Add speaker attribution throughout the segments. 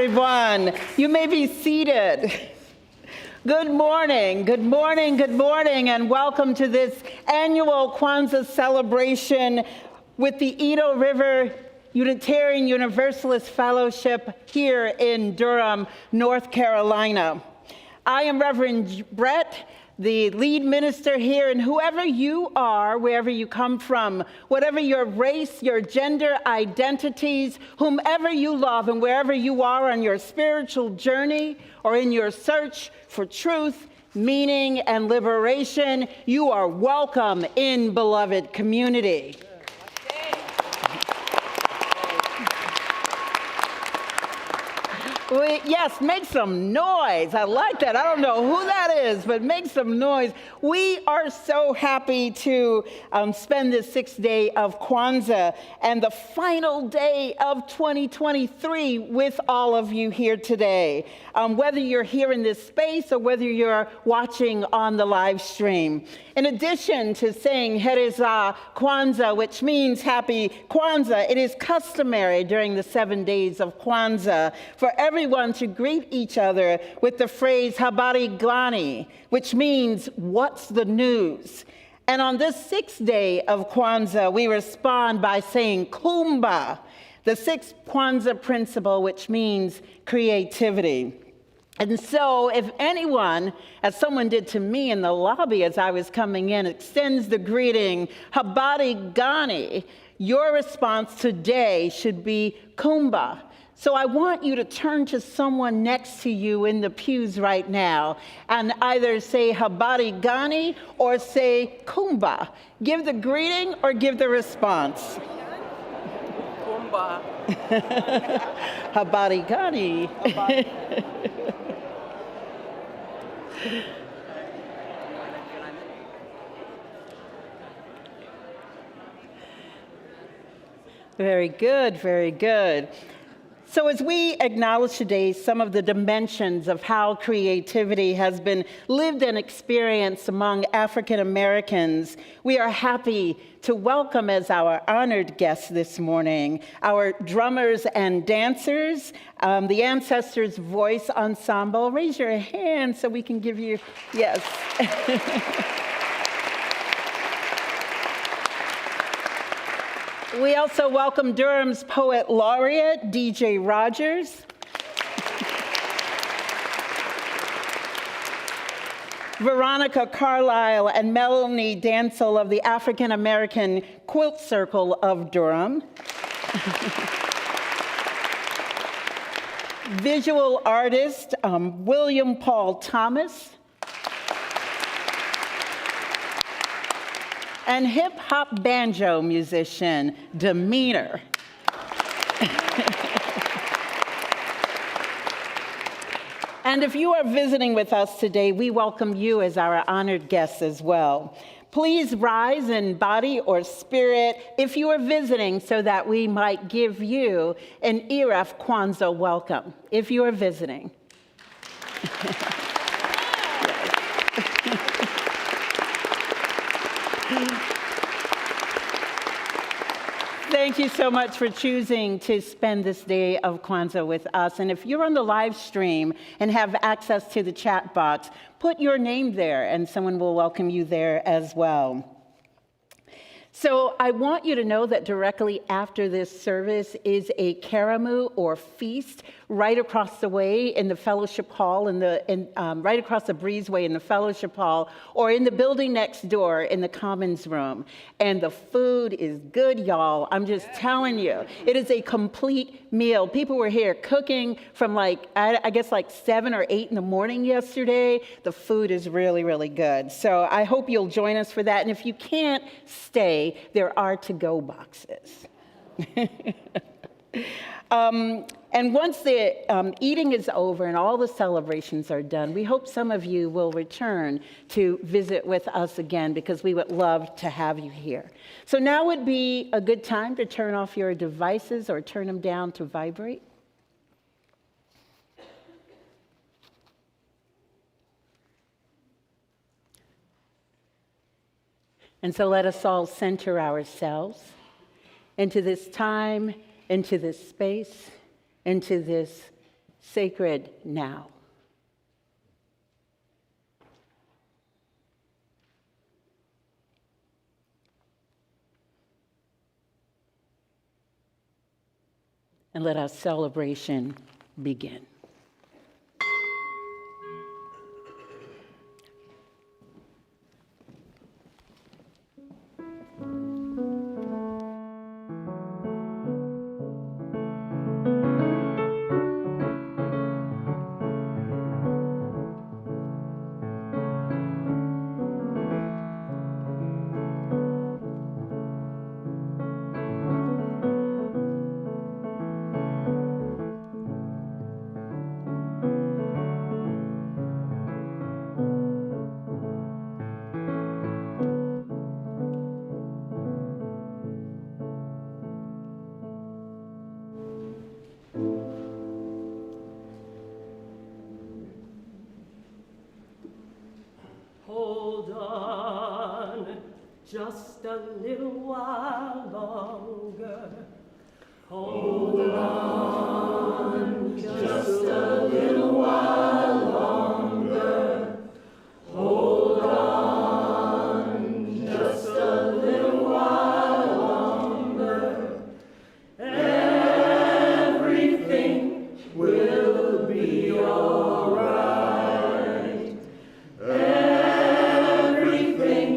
Speaker 1: everyone. You may be seated. Good morning, good morning, good morning, and welcome to this annual Kwanzaa celebration with the Edo River Unitarian Universalist Fellowship here in Durham, North Carolina. I am Reverend Brett, the lead minister here, and whoever you are, wherever you come from, whatever your race, your gender identities, whomever you love, and wherever you are on your spiritual journey or in your search for truth, meaning, and liberation, you are welcome in beloved community. Yes, make some noise. I like that. I don't know who that is, but make some noise. We are so happy to spend this sixth day of Kwanzaa and the final day of 2023 with all of you here today. Whether you're here in this space or whether you're watching on the live stream. In addition to saying Hereza Kwanzaa, which means happy Kwanzaa, it is customary during the 7 days of Kwanzaa for everyone to greet each other with the phrase Habari Gani, which means what's the news? And on this sixth day of Kwanzaa, we respond by saying Kuumba, the sixth Kwanzaa principle, which means creativity. And so if anyone, as someone did to me in the lobby as I was coming in, extends the greeting, Habari Gani, your response today should be Kuumba. So I want you to turn to someone next to you in the pews right now and either say Habari Gani or say Kuumba. Give the greeting or give the response.
Speaker 2: Kuumba.
Speaker 1: Habari Gani. Very good, very good. So as we acknowledge today some of the dimensions of how creativity has been lived and experienced among African Americans, we are happy to welcome as our honored guests this morning our drummers and dancers, the Ancestors Voice Ensemble. Raise your hand so we can give you, yes. We also welcome Durham's Poet Laureate, DJ Rogers. Veronica, Carlisle, and Melanie Dantzle of the African American Quilt Circle of Durham. Visual artist, William Paul Thomas. And hip-hop banjo musician, Demeanor. And if you are visiting with us today, we welcome you as our honored guests as well. Please rise in body or spirit if you are visiting so that we might give you an ERUUF Kwanzaa welcome, if you are visiting. Thank you so much for choosing to spend this day of Kwanzaa with us. And if you're on the live stream and have access to the chat box, put your name there and someone will welcome you there as well. So I want you to know that directly after this service is a Karamu or feast right across the way in the fellowship hall, right across the breezeway in the fellowship hall, or in the building next door in the commons room. And the food is good, y'all. I'm just telling you, it is a complete meal. People were here cooking from I guess 7 or 8 in the morning yesterday. The food is really, really good. So I hope you'll join us for that. And if you can't stay, there are to-go boxes. And once the eating is over and all the celebrations are done, we hope some of you will return to visit with us again because we would love to have you here. So now would be a good time to turn off your devices or turn them down to vibrate. And so let us all center ourselves into this time, into this space, into this sacred now. And let our celebration begin.
Speaker 3: Just a little while longer. Hold on, just a little while longer. Hold on, just a little while longer. Everything will be all right. Everything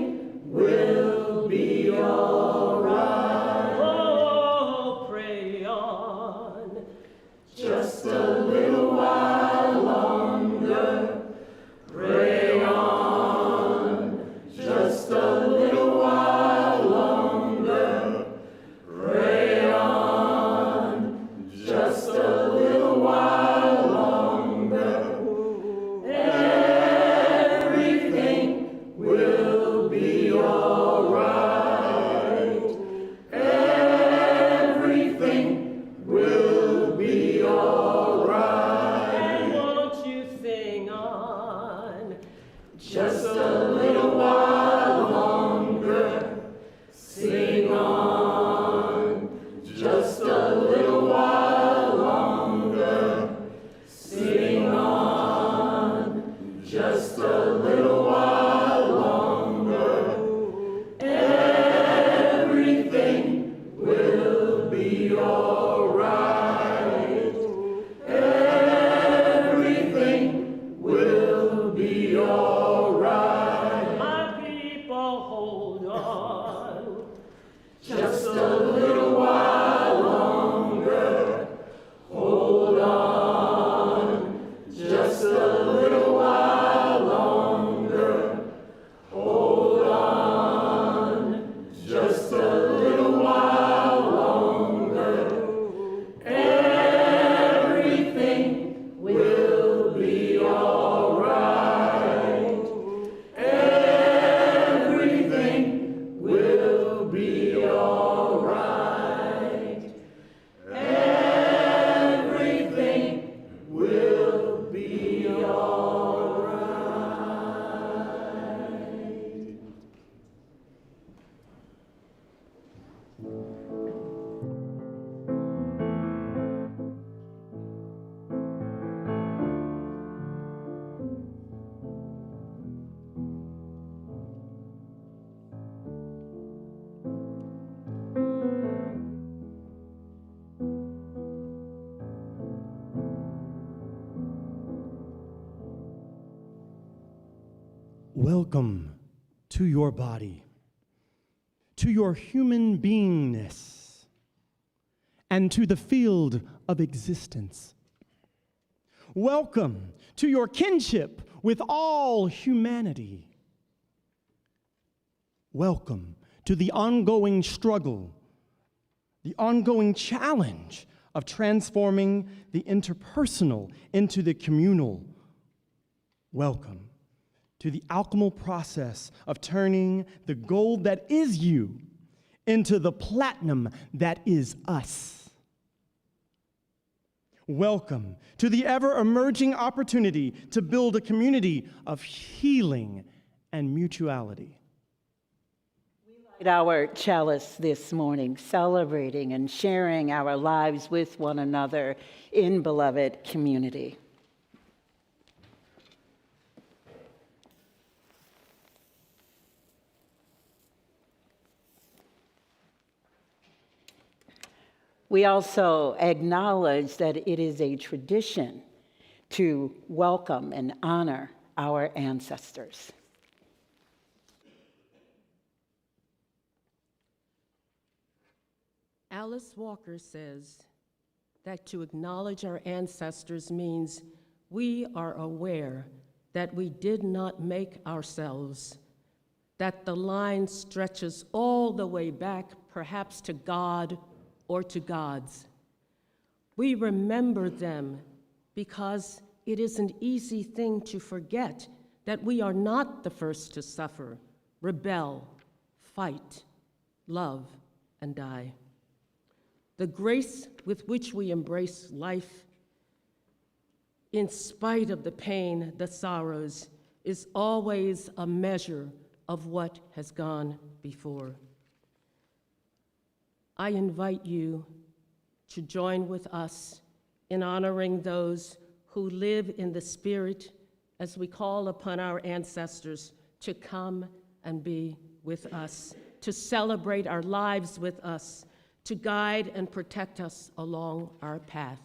Speaker 3: will be all right. Oh, pray on, just a little while longer. Pray on, just a little while longer. Pray on, just a little while longer. Everything will be all right. Everything will be all right. And won't you sing on just a little while longer? Sing on just a little while longer. Sing on just a little while longer. Everything will be all right. Everything will be all right. My people, hold on just a little while longer. Hold on just a little while longer. Hold on just a little while longer. Everything will be all right. Everything will be all right. Everything will be all right.
Speaker 4: Welcome to your body, to your human beingness, and to the field of existence. Welcome to your kinship with all humanity. Welcome to the ongoing struggle, the ongoing challenge of transforming the interpersonal into the communal. Welcome to the alchemical process of turning the gold that is you into the platinum that is us. Welcome to the ever-emerging opportunity to build a community of healing and mutuality.
Speaker 1: We Our chalice this morning, celebrating and sharing our lives with one another in beloved community. We also acknowledge that it is a tradition to welcome and honor our ancestors.
Speaker 5: Alice Walker says that to acknowledge our ancestors means we are aware that we did not make ourselves, that the line stretches all the way back, perhaps to God or to gods. We remember them because it is an easy thing to forget that we are not the first to suffer, rebel, fight, love, and die. The grace with which we embrace life, in spite of the pain, the sorrows, is always a measure of what has gone before. I invite you to join with us in honoring those who live in the spirit as we call upon our ancestors to come and be with us, to celebrate our lives with us, to guide and protect us along our path.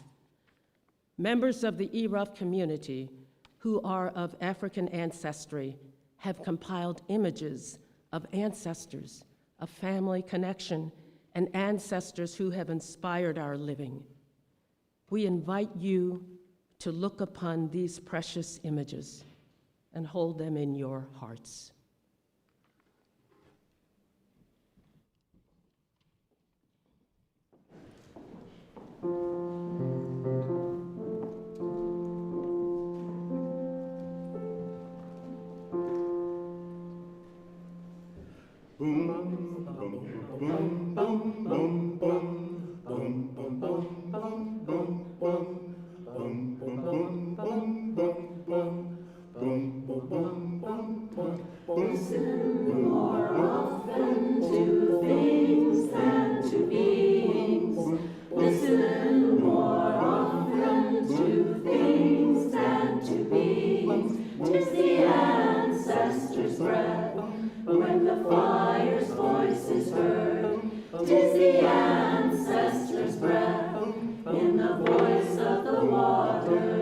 Speaker 5: Members of the ERUUF community who are of African ancestry have compiled images of ancestors, of family connection, and ancestors who have inspired our living. We invite you to look upon these precious images and hold them in your hearts.
Speaker 3: Listen more often to things than to beings. Listen more often to things than to beings. 'Tis the ancestors' breath when the fire's voice is heard. 'Tis the ancestors' breath in the voice of the waters.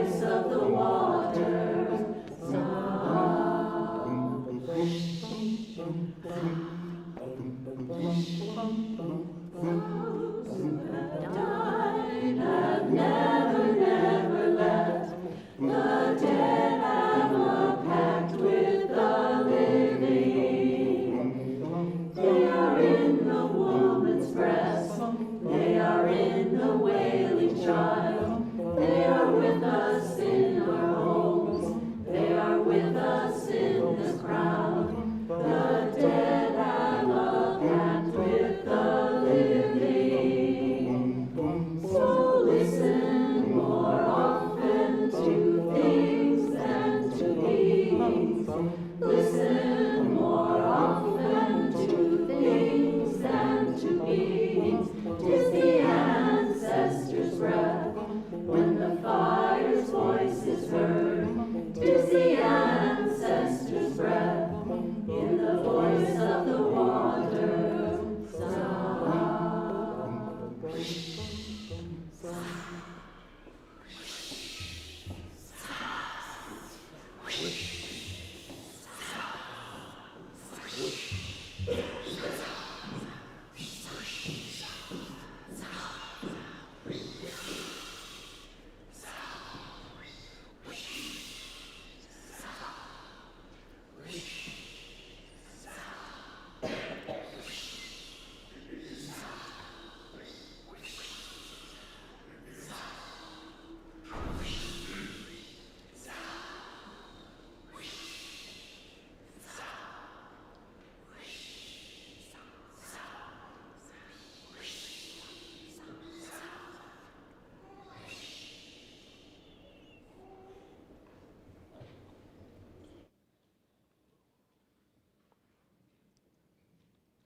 Speaker 3: voice of the water. Died have never, never left. The dead have a pact with the living. They are in the woman's breast. They are in the wailing child. They are with us in our homes. They are with us in the crowd. The dead have a pact with the living. So listen more often to things than to beings. Listen more often to things than to beings. 'Tis the ancestors' breath when the fire's voice is heard. 'Tis the ancestors' breath in the voice of the water.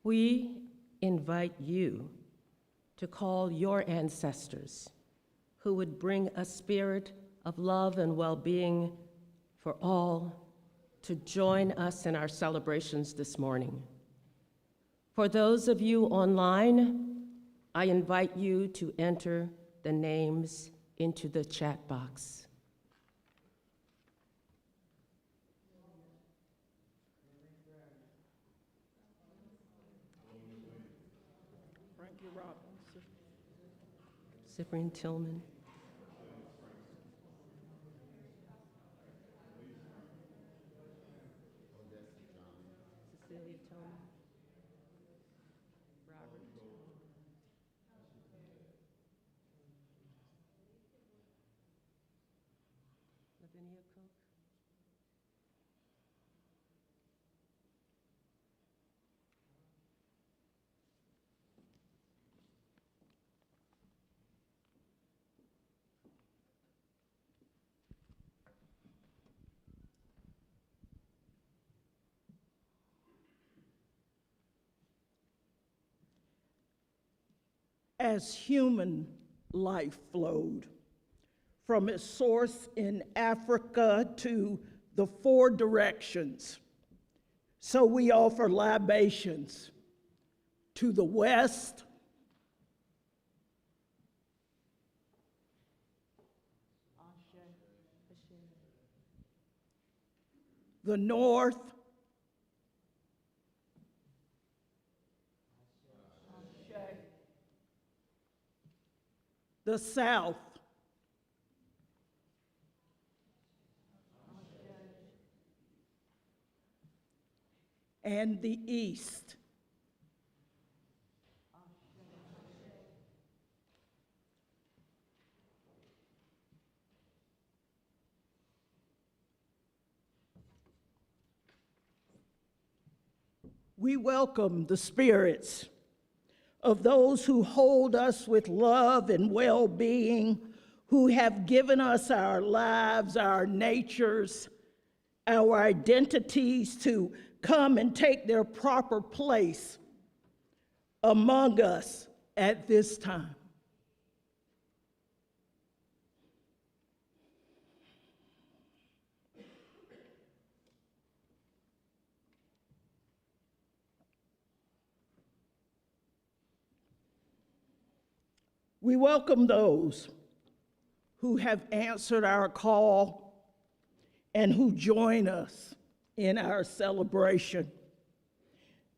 Speaker 5: We invite you to call your ancestors who would bring a spirit of love and well-being for all to join us in our celebrations this morning. For those of you online, I invite you to enter the names into the chat box. Cyprian Tilghman. Cecilia Tillman. Robert. Lavinia Cook.
Speaker 6: As human life flowed from its source in Africa to the four directions, so we offer libations to the west, the north, the south, and the east. We welcome the spirits of those who hold us with love and well-being, who have given us our lives, our natures, our identities to come and take their proper place among us at this time. We welcome those who have answered our call and who join us in our celebration.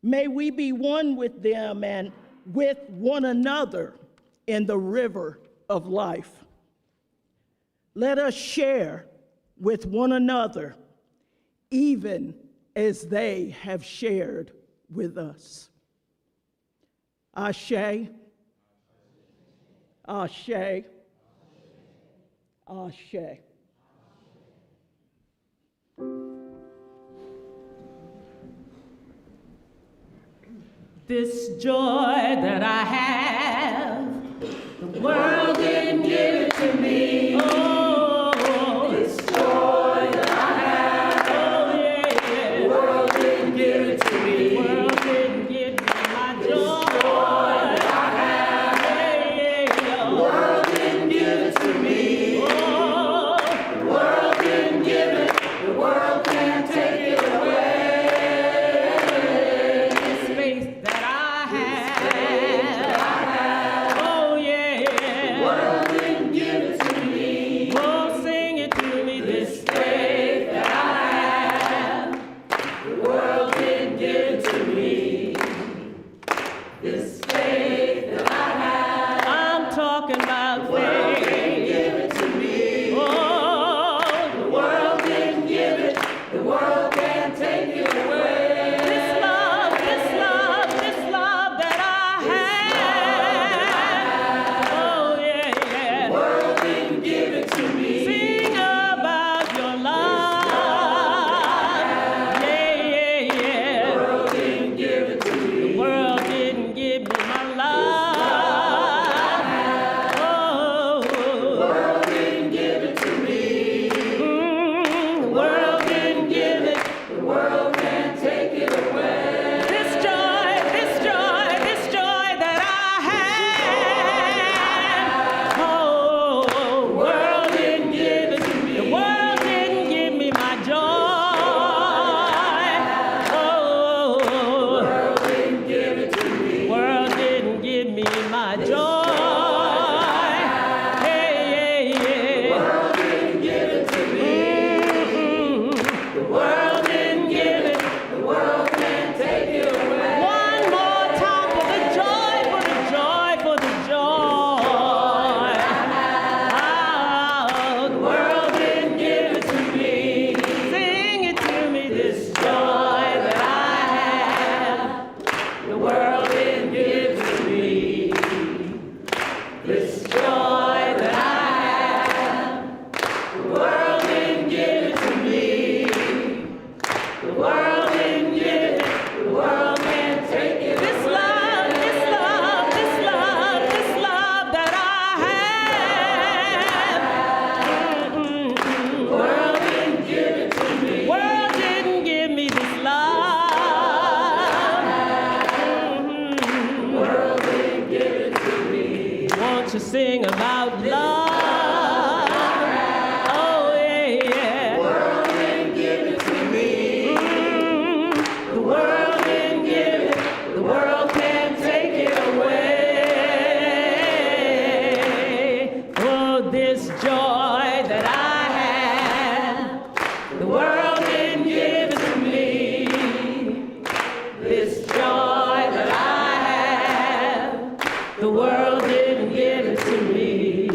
Speaker 6: May we be one with them and with one another in the river of life. Let us share with one another, even as they have shared with us. Ashe, Ashe, Ashe.
Speaker 5: This joy that I have, the world didn't give it to me. Oh, this joy that I have, oh yeah, the world didn't give it to me. The world didn't give me my joy. This joy that I have, yeah, the world didn't give it to me. Oh, the world didn't give it, the world can't take it away. Sing about love. Oh, yeah. The world didn't give it to me. The world didn't give it. The world can't take it away. Oh, this joy that I have, the world didn't give it to me. This joy that I have, the world didn't give it to me.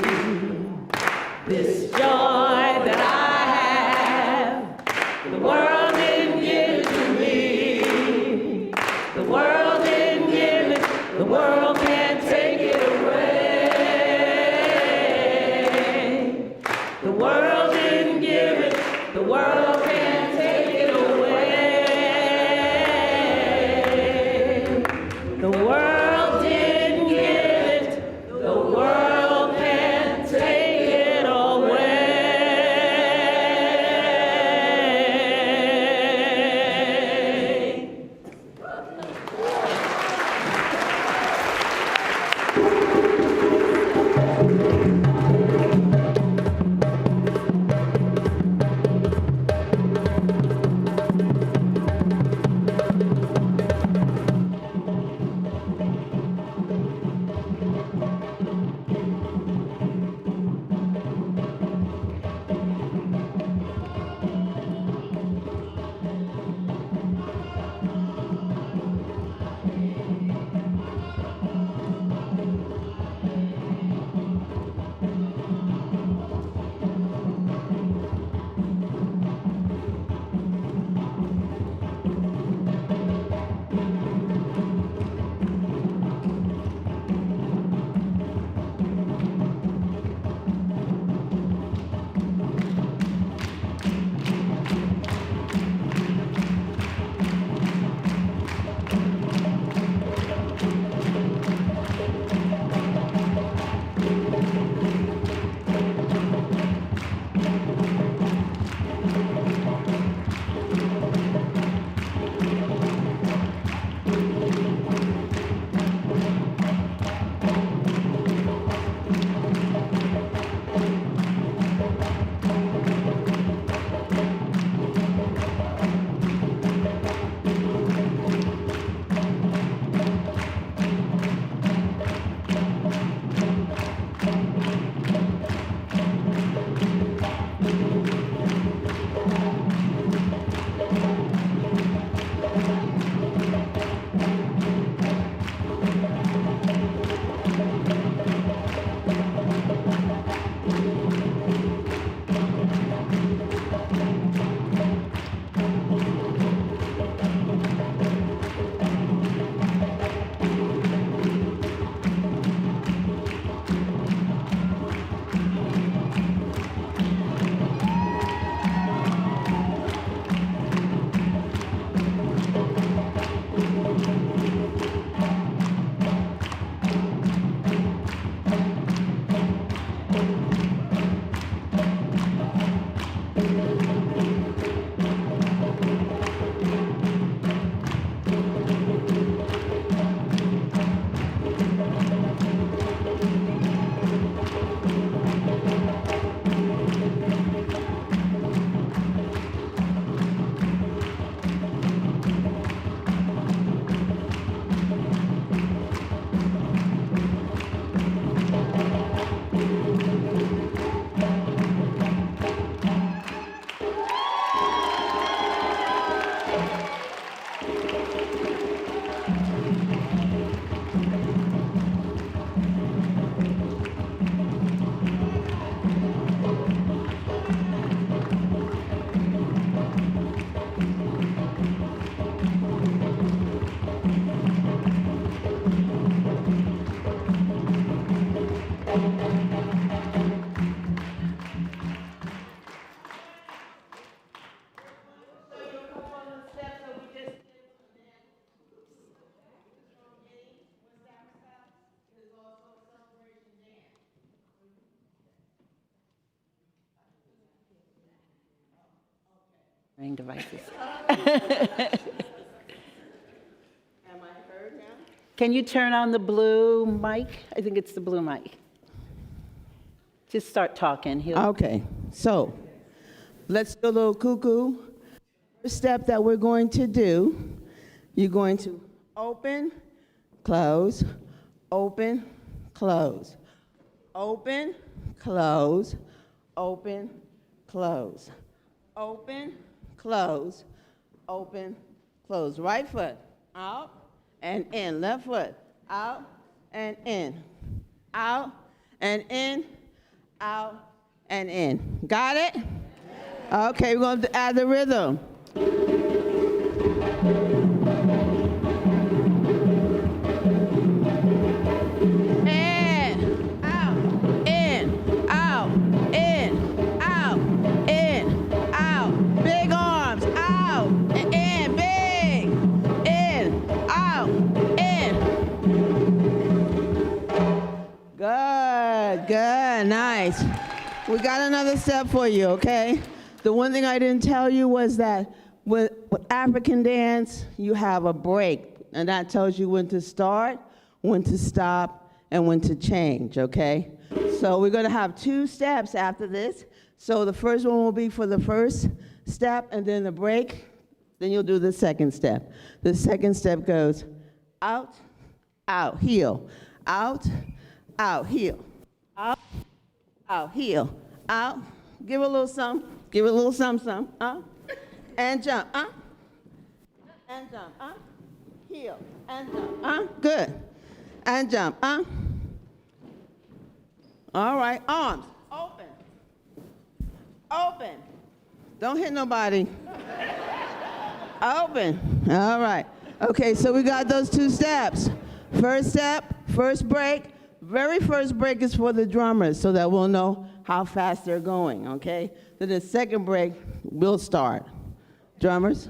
Speaker 1: Devices. Am I heard now? Can you turn on the blue mic? I think it's the blue mic. Just start talking.
Speaker 7: Okay, so let's do a little cuckoo. First step that we're going to do, you're going to open, close, open, close, open, close, open, close, open, close, open, close. Right foot out and in. Left foot out and in. Out and in. Out and in. Got it? Okay, we're going to add the rhythm. Good, nice. We got another step for you, okay? The one thing I didn't tell you was that with African dance, you have a break, and that tells you when to start, when to stop, and when to change, okay? So we're gonna have 2 steps after this. So the first one will be for the first step, and then the break, then you'll do the second step. The second step goes out, out, heel, out, out, heel. Out, out, heel, out, give it a little some, give it a little some, and jump, and jump, heel, and jump, good, and jump, all right, arms, open, open, don't hit nobody, open, all right, okay, so we got those 2 steps. First step, first break. Very first break is for the drummers so that we'll know how fast they're going, okay? Then the second break, we'll start. Drummers.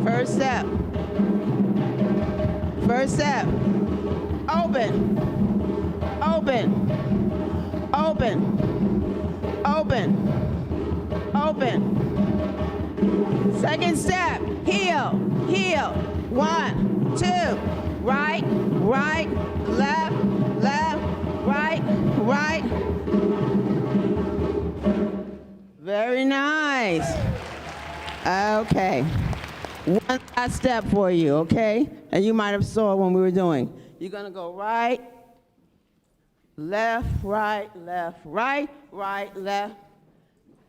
Speaker 7: First step. First step. Open. Open. Open. Open. Open. Second step. Heel. Heel. 1, 2, right, right, left, left, right, right. Very nice. Okay. One last step for you, okay? And you might have saw when we were doing. You're gonna go right, left, right, left, right, right, left.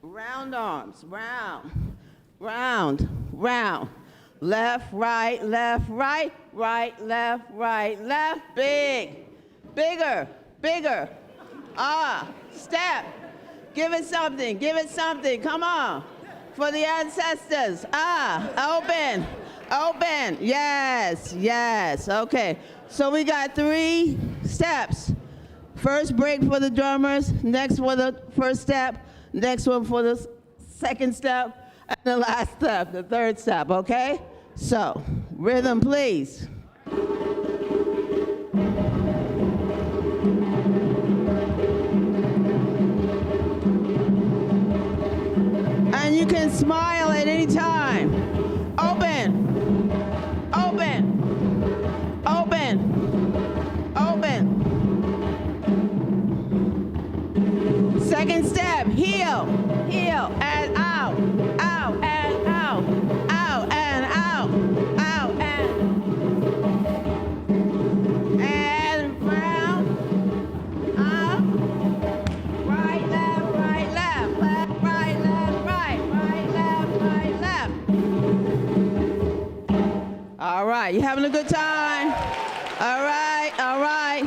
Speaker 7: Round arms, round, round, round. Left, right, left, right, right, left, right, left. Big, bigger, bigger. Step. Give it something, come on. For the ancestors. Open, open. Yes, yes, okay. So we got 3 steps. First break for the drummers, next for the first step, next one for the second step, and the last step, the third step, okay? So, rhythm, please. And you can smile at any time. Open, open, open, open. Second step, heel, heel, and out, out, and out, out, and out, out, and round, up, right, left, right, left, left, right, left, right, right, left, right, left. All right, you having a good time? All right, all right.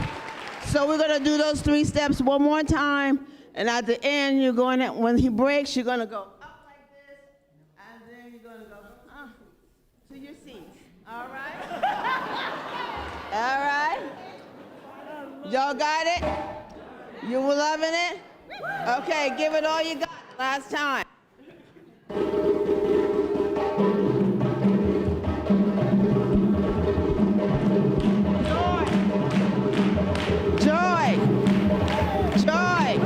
Speaker 7: So we're gonna do those 3 steps one more time. And at the end, you're going to, when he breaks, you're going to go up like this, and then you're going to go to your seats. All right? All right? Y'all got it? You were loving it? Okay, give it all you got last time. Joy. Joy. Joy.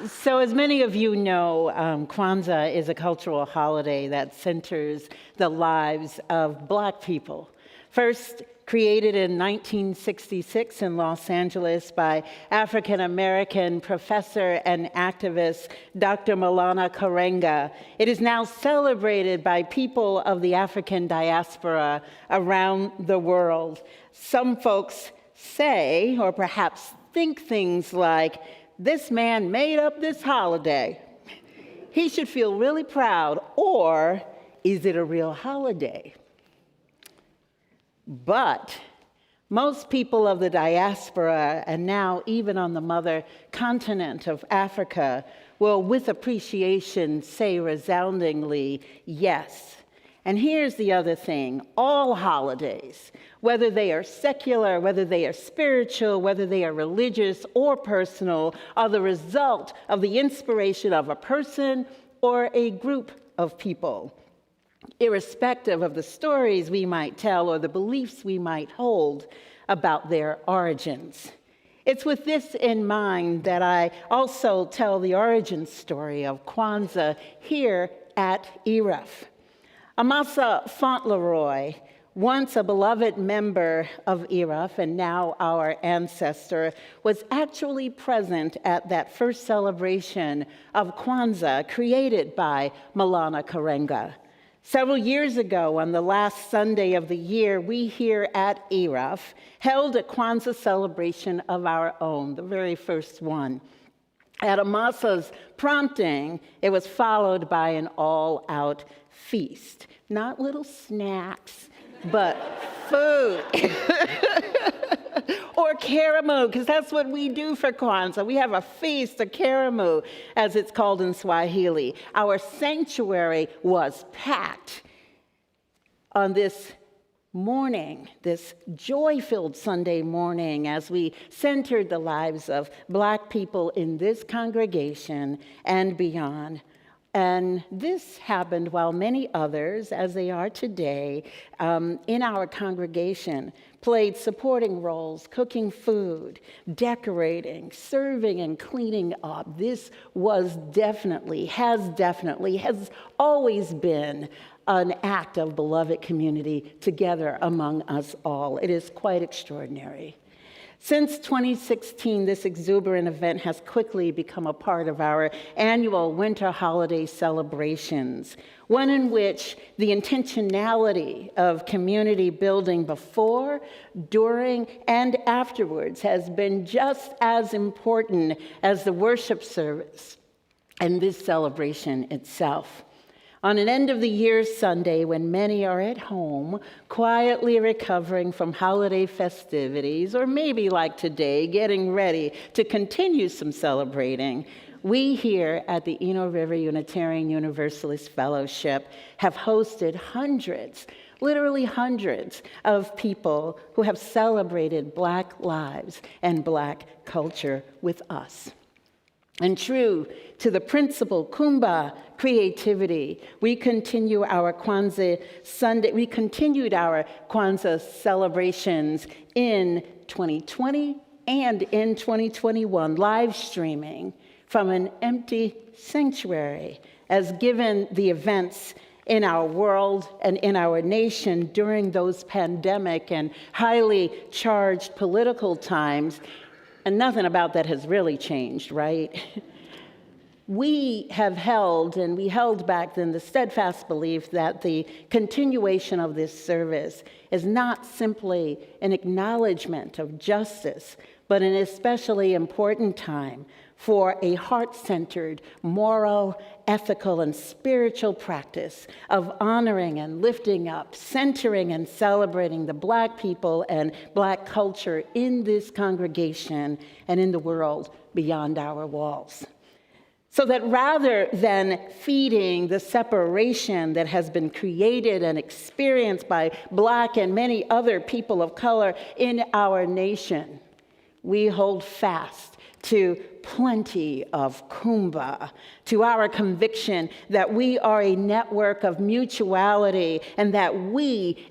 Speaker 1: So as many of you know, Kwanzaa is a cultural holiday that centers the lives of Black people. First created in 1966 in Los Angeles by African-American professor and activist Dr. Maulana Karenga, it is now celebrated by people of the African diaspora around the world. Some folks say, or perhaps think things like, this man made up this holiday. He should feel really proud, or is it a real holiday? But most people of the diaspora, and now even on the mother continent of Africa, will with appreciation say resoundingly, yes. And here's the other thing, all holidays, whether they are secular, whether they are spiritual, whether they are religious or personal, are the result of the inspiration of a person or a group of people, irrespective of the stories we might tell or the beliefs we might hold about their origins. It's with this in mind that I also tell the origin story of Kwanzaa here at ERUUF. Amasa Fauntleroy, once a beloved member of ERUUF and now our ancestor, was actually present at that first celebration of Kwanzaa created by Maulana Karenga. Several years ago, on the last Sunday of the year, we here at ERUUF held a Kwanzaa celebration of our own, the very first one. At Amasa's prompting, it was followed by an all-out feast. Not little snacks, but food. Or karamu, because that's what we do for Kwanzaa. We have a feast, a karamu, as it's called in Swahili. Our sanctuary was packed on this morning, this joy-filled Sunday morning, as we centered the lives of Black people in this congregation and beyond. And this happened while many others, as they are today, in our congregation, played supporting roles, cooking food, decorating, serving, and cleaning up. This was definitely, has always been an act of beloved community together among us all. It is quite extraordinary. Since 2016, this exuberant event has quickly become a part of our annual winter holiday celebrations, one in which the intentionality of community building before, during, and afterwards has been just as important as the worship service and this celebration itself. On an end-of-the-year Sunday, when many are at home, quietly recovering from holiday festivities, or maybe like today, getting ready to continue some celebrating, we here at the Eno River Unitarian Universalist Fellowship have hosted hundreds, literally hundreds, of people who have celebrated Black lives and Black culture with us. And true to the principle Kuumba creativity, we continued our Kwanzaa celebrations in 2020 and in 2021, live streaming from an empty sanctuary, as given the events in our world and in our nation during those pandemic and highly charged political times. And nothing about that has really changed, right? We have held, and we held back then, the steadfast belief that the continuation of this service is not simply an acknowledgement of justice, but an especially important time for a heart-centered, moral, ethical, and spiritual practice of honoring and lifting up, centering and celebrating the Black people and Black culture in this congregation and in the world beyond our walls. So that rather than feeding the separation that has been created and experienced by Black and many other people of color in our nation, we hold fast to plenty of Kuumba, to our conviction that we are a network of mutuality and that we,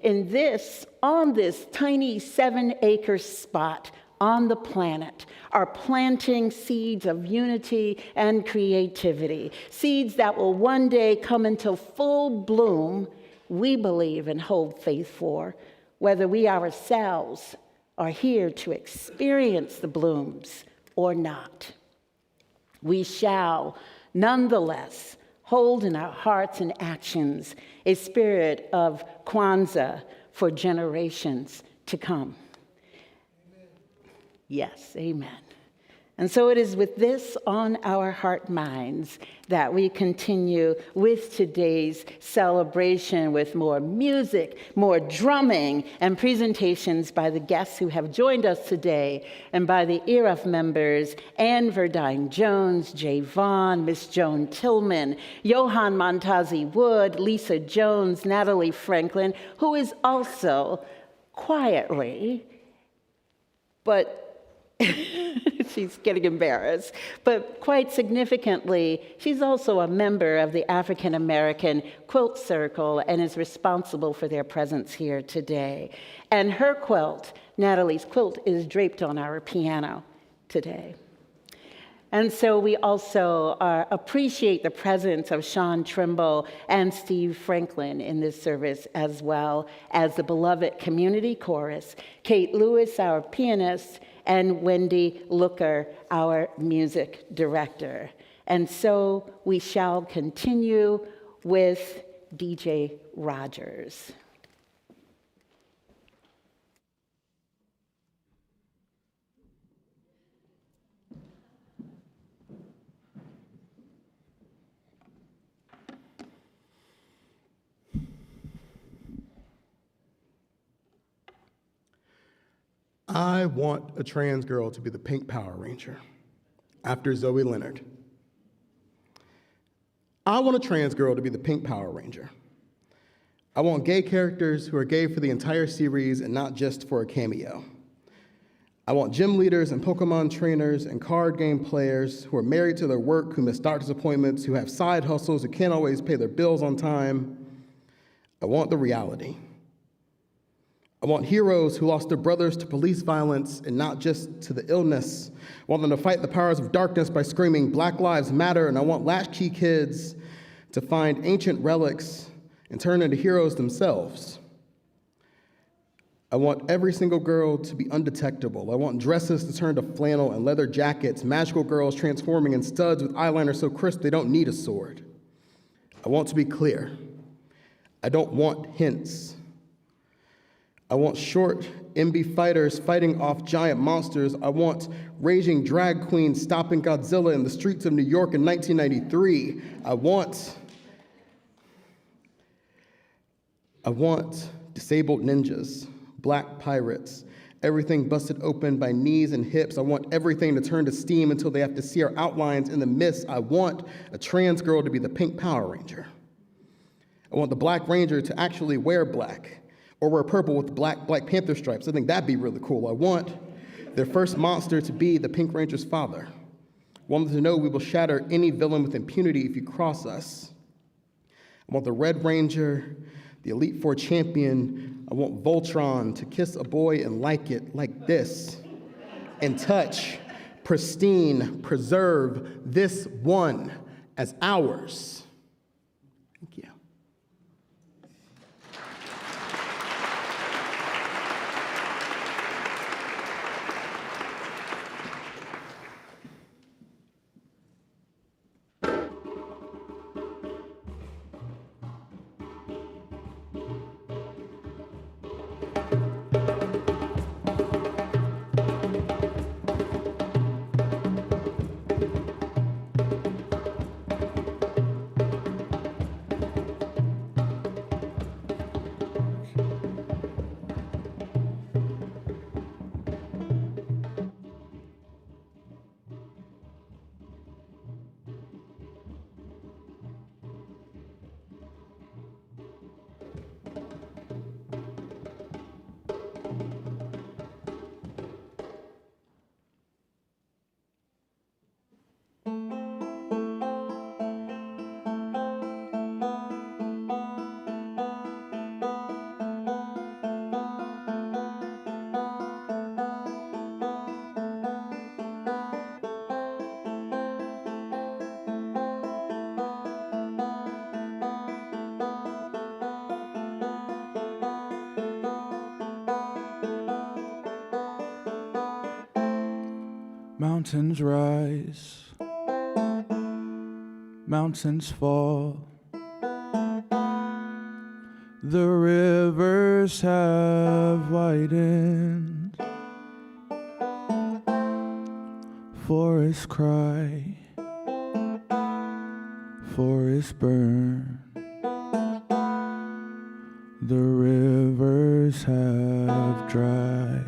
Speaker 1: on this tiny 7-acre spot on the planet are planting seeds of unity and creativity, seeds that will one day come into full bloom, we believe and hold faith for, whether we ourselves are here to experience the blooms or not. We shall, nonetheless, hold in our hearts and actions a spirit of Kwanzaa for generations to come. Amen. Yes, amen. And so it is with this on our heart minds that we continue with today's celebration with more music, more drumming, and presentations by the guests who have joined us today and by the ERUUF members, Anne Verdine-Jones, Jaye Vaughn, Miss Joan Tilghman, Johann Montozzi-Wood, Lisa Jones, Natalie Franklin, who is also quietly, but she's getting embarrassed, but quite significantly, she's also a member of the African American Quilt Circle and is responsible for their presence here today. And her quilt, Natalie's quilt, is draped on our piano today. And so we also appreciate the presence of Shawn Trimble and Steve Franklin in this service, as well as the beloved community chorus, Kate Lewis, our pianist, and Wendy Looker, our music director. And so we shall continue with DJ Rogers.
Speaker 8: I want a trans girl to be the Pink Power Ranger, after Zoe Leonard. I want a trans girl to be the Pink Power Ranger. I want gay characters who are gay for the entire series and not just for a cameo. I want gym leaders and Pokemon trainers and card game players who are married to their work, who miss doctor's appointments, who have side hustles, who can't always pay their bills on time. I want the reality. I want heroes who lost their brothers to police violence and not just to the illness. I want them to fight the powers of darkness by screaming Black Lives Matter, and I want latchkey kids to find ancient relics and turn into heroes themselves. I want every single girl to be undetectable. I want dresses to turn to flannel and leather jackets, magical girls transforming in studs with eyeliner so crisp they don't need a sword. I want to be clear. I don't want hints. I want short MB fighters fighting off giant monsters. I want raging drag queens stopping Godzilla in the streets of New York in 1993. I want disabled ninjas, black pirates, everything busted open by knees and hips. I want everything to turn to steam until they have to see our outlines in the mist. I want a trans girl to be the Pink Power Ranger. I want the Black Ranger to actually wear black, or wear purple with Black Panther stripes. I think that'd be really cool. I want their first monster to be the Pink Ranger's father. I want them to know we will shatter any villain with impunity if you cross us. I want the Red Ranger, the Elite Four champion. I want Voltron to kiss a boy and like it like this, and touch, pristine, preserve this one as ours. Thank you.
Speaker 9: Mountains rise, mountains fall, the rivers have widened, forests cry, forests burn, the rivers have dried.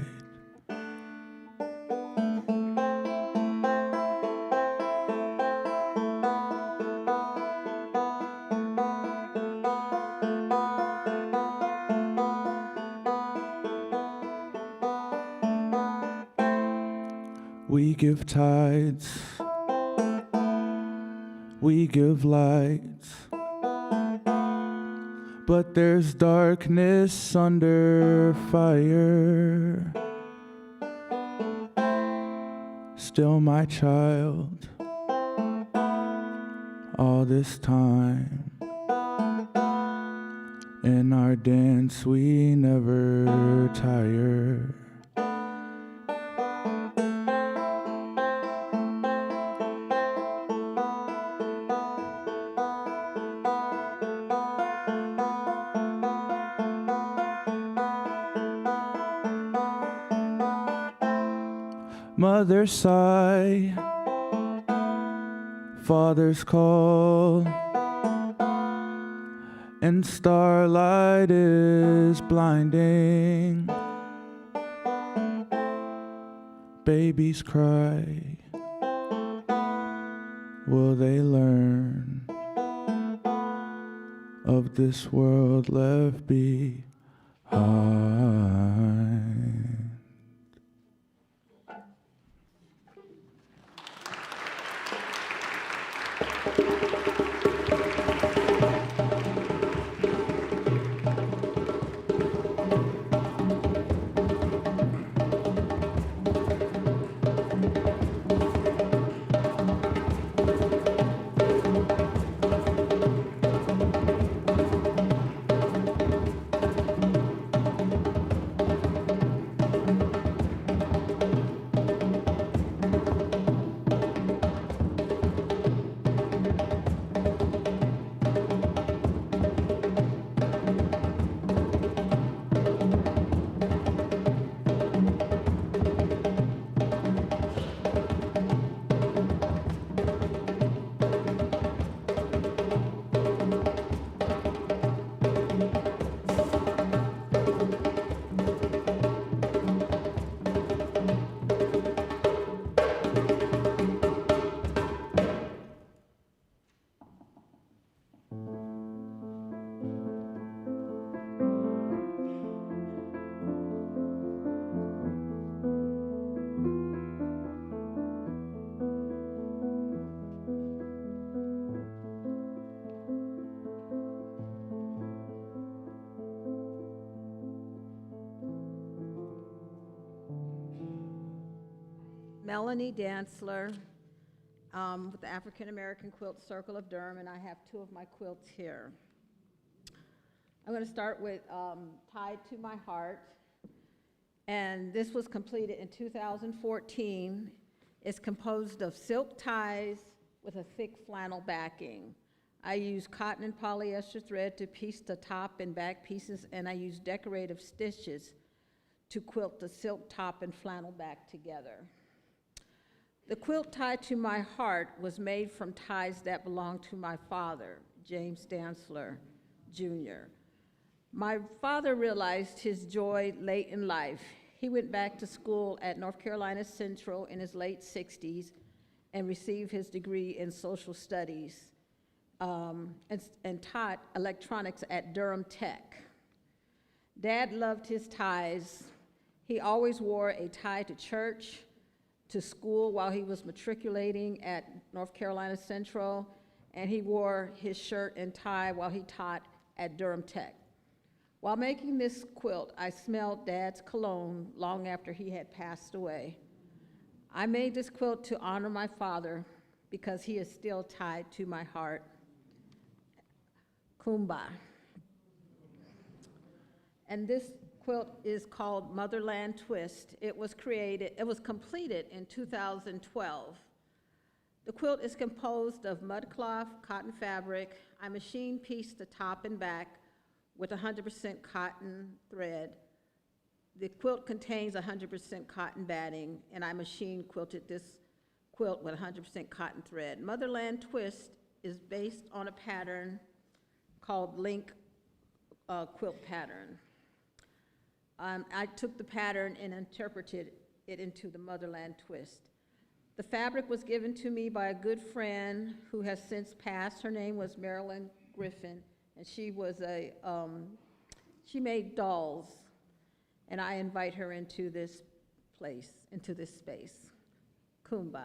Speaker 9: We give tides, we give lights, but there's darkness under fire. Still my child, all this time. In our dance we never tire. Mother's sigh, father's call, and starlight is blinding. Babies cry, will they learn of this world left behind?
Speaker 10: Melanie Dantzler with the African American Quilt Circle of Durham, and I have two of my quilts here. I'm going to start with Tied to My Heart, and this was completed in 2014. It's composed of silk ties with a thick flannel backing. I use cotton and polyester thread to piece the top and back pieces, and I use decorative stitches to quilt the silk top and flannel back together. The quilt Tied to My Heart was made from ties that belonged to my father, James Dantzler, Jr. My father realized his joy late in life. He went back to school at North Carolina Central in his late 60s and received his degree in social studies and taught electronics at Durham Tech. Dad loved his ties. He always wore a tie to church, to school while he was matriculating at North Carolina Central, and he wore his shirt and tie while he taught at Durham Tech. While making this quilt, I smelled Dad's cologne long after he had passed away. I made this quilt to honor my father because he is still tied to my heart. Kuumba. And this quilt is called Motherland Twist. It was completed in 2012. The quilt is composed of mudcloth, cotton fabric. I machine pieced the top and back with 100% cotton thread. The quilt contains 100% cotton batting, and I machine quilted this quilt with 100% cotton thread. Motherland Twist is based on a pattern called Link quilt pattern. I took the pattern and interpreted it into the Motherland Twist. The fabric was given to me by a good friend who has since passed. Her name was Marilyn Griffin, and she was she made dolls, and I invite her into this place, into this space. Kuumba.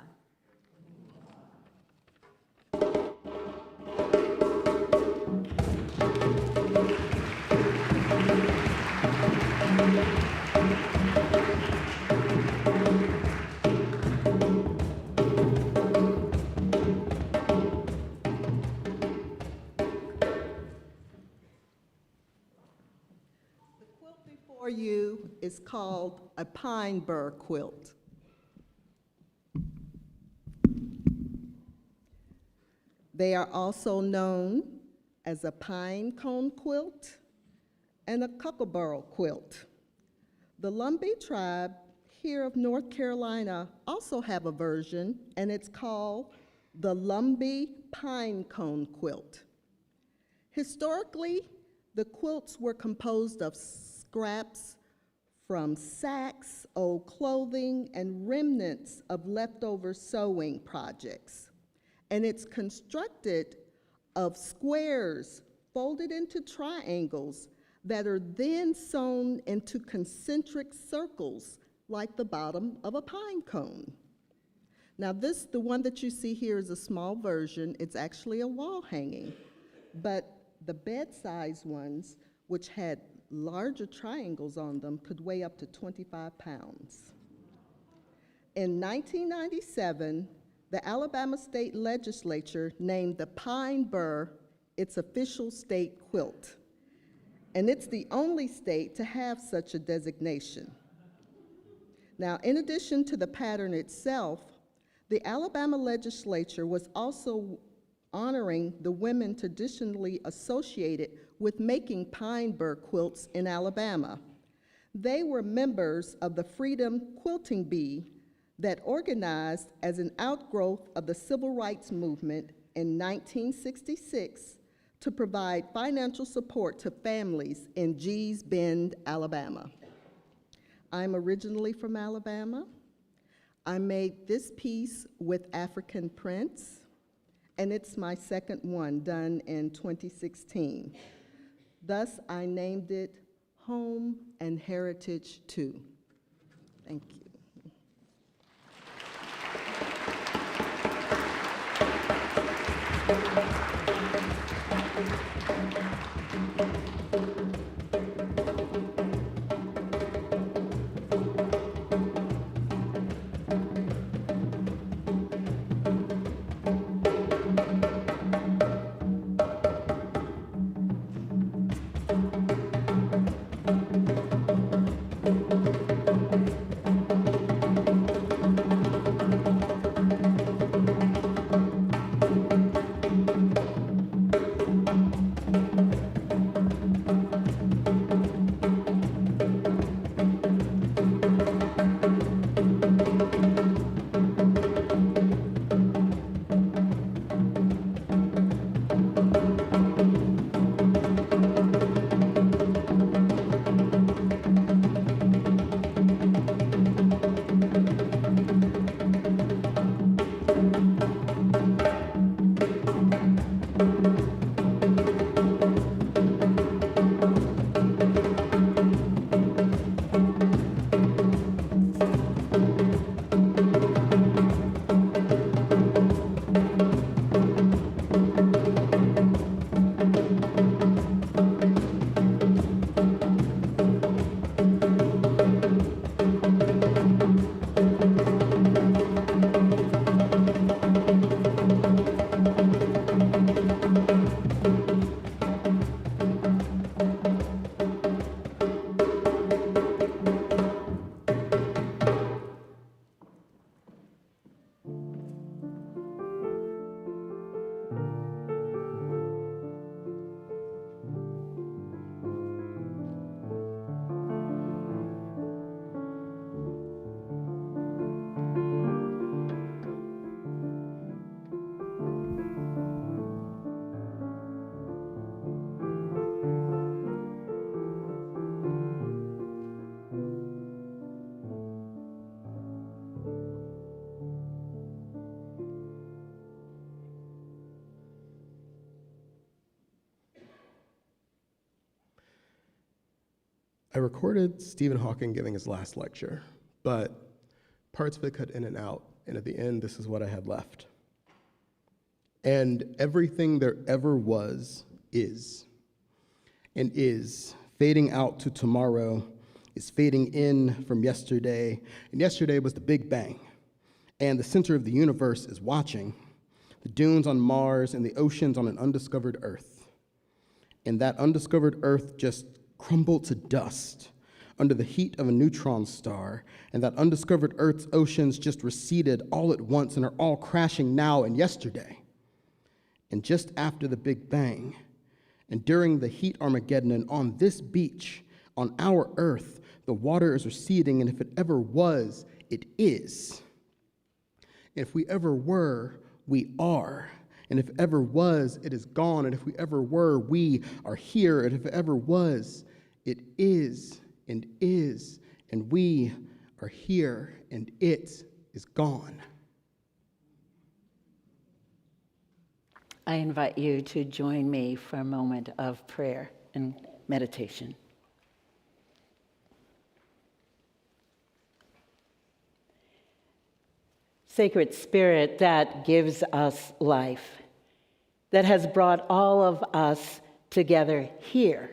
Speaker 11: For you is called a pine burr quilt. They are also known as a pine cone quilt and a kookaburra quilt. The Lumbee tribe here of North Carolina also have a version, and it's called the Lumbee pine cone quilt. Historically, the quilts were composed of scraps from sacks, old clothing, and remnants of leftover sewing projects. And it's constructed of squares folded into triangles that are then sewn into concentric circles like the bottom of a pine cone. Now the one that you see here is a small version. It's actually a wall hanging, but the bed-size ones, which had larger triangles on them, could weigh up to 25 pounds. In 1997, the Alabama State Legislature named the pine burr its official state quilt, and it's the only state to have such a designation. Now, in addition to the pattern itself, the Alabama Legislature was also honoring the women traditionally associated with making pine burr quilts in Alabama. They were members of the Freedom Quilting Bee that organized as an outgrowth of the Civil Rights Movement in 1966 to provide financial support to families in Gee's Bend, Alabama. I'm originally from Alabama. I made this piece with African prints, and it's my second one, done in 2016. Thus, I named it Home and Heritage Too. Thank you.
Speaker 8: recorded Stephen Hawking giving his last lecture, but parts of it cut in and out, and at the end, this is what I had left. And everything there ever was is, and is, fading out to tomorrow, is fading in from yesterday, and yesterday was the Big Bang, and the center of the universe is watching, the dunes on Mars and the oceans on an undiscovered Earth. And that undiscovered Earth just crumbled to dust under the heat of a neutron star, and that undiscovered Earth's oceans just receded all at once and are all crashing now and yesterday. And just after the Big Bang, and during the heat Armageddon, and on this beach, on our Earth, the water is receding, and if it ever was, it is. And if we ever were, we are. And if it ever was, it is gone. And if we ever were, we are here. And if it ever was, it is, and we are here, and it is gone.
Speaker 1: I invite you to join me for a moment of prayer and meditation. Sacred Spirit that gives us life, that has brought all of us together here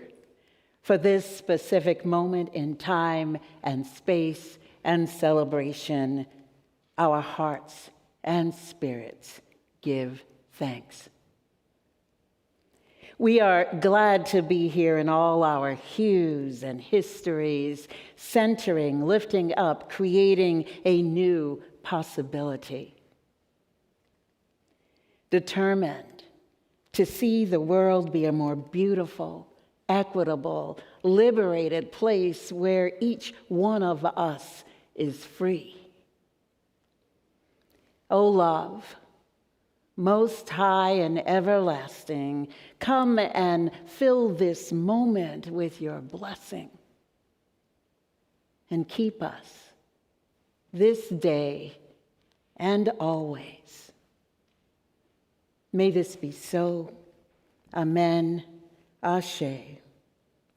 Speaker 1: for this specific moment in time and space and celebration, our hearts and spirits give thanks. We are glad to be here in all our hues and histories, centering, lifting up, creating a new possibility. Determined to see the world be a more beautiful, equitable, liberated place where each one of us is free. O love, most high and everlasting, come and fill this moment with your blessing and keep us this day and always. May this be so. Amen. Ashe.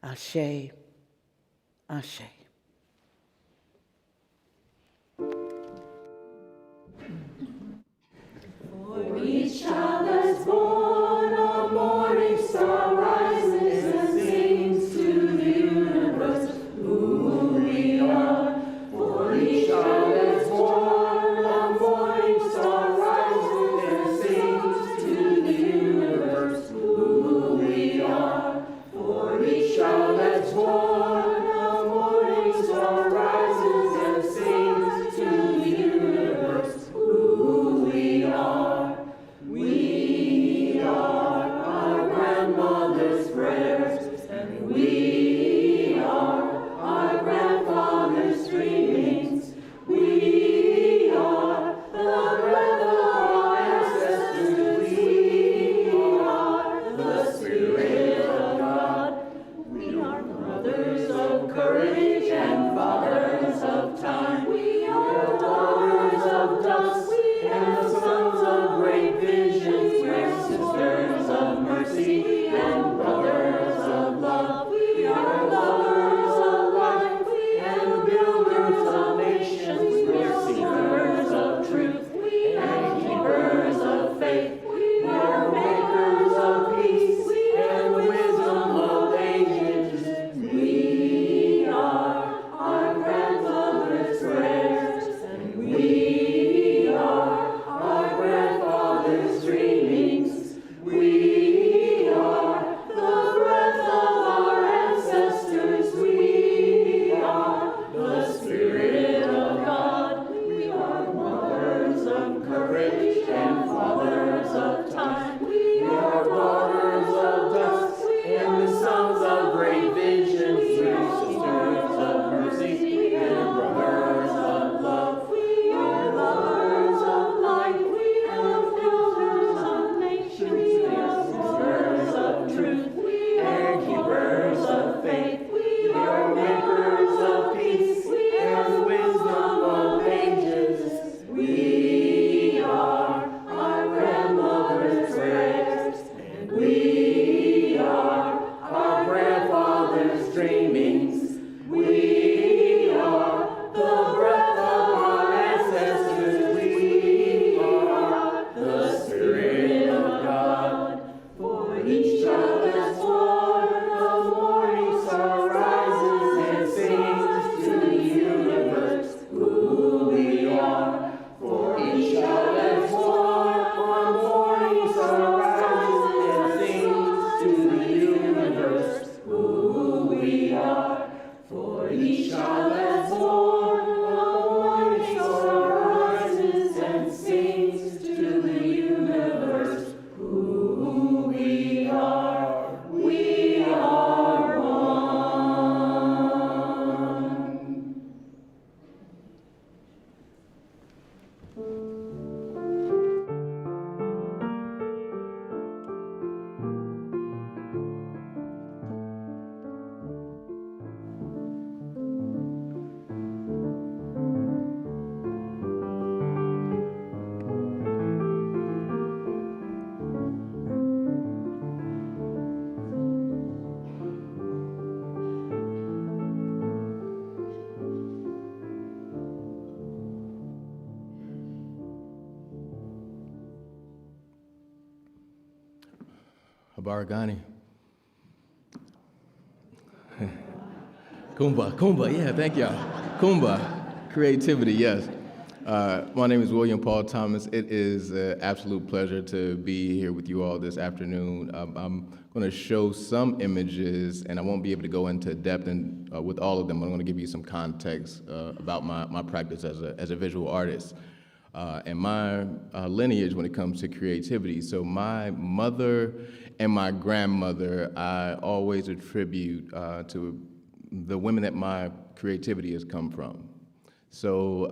Speaker 1: Ashe. Ashe.
Speaker 3: For each child that's born, a morning star rises and sings to the universe who we are. For each child that's born, a morning star rises and sings to the universe who we are. For each child that's born, a morning child that's born, a morning star rises and sings to the universe who we are. We are one.
Speaker 12: Habaragani. Kuumba, Kuumba, yeah, thank y'all. Kuumba, creativity, yes. My name is William Paul Thomas. It is an absolute pleasure to be here with you all this afternoon. I'm going to show some images, and I won't be able to go into depth with all of them. I'm going to give you some context about my practice as a visual artist. And my lineage when it comes to creativity. So my mother and my grandmother, I always attribute to the women that my creativity has come from. So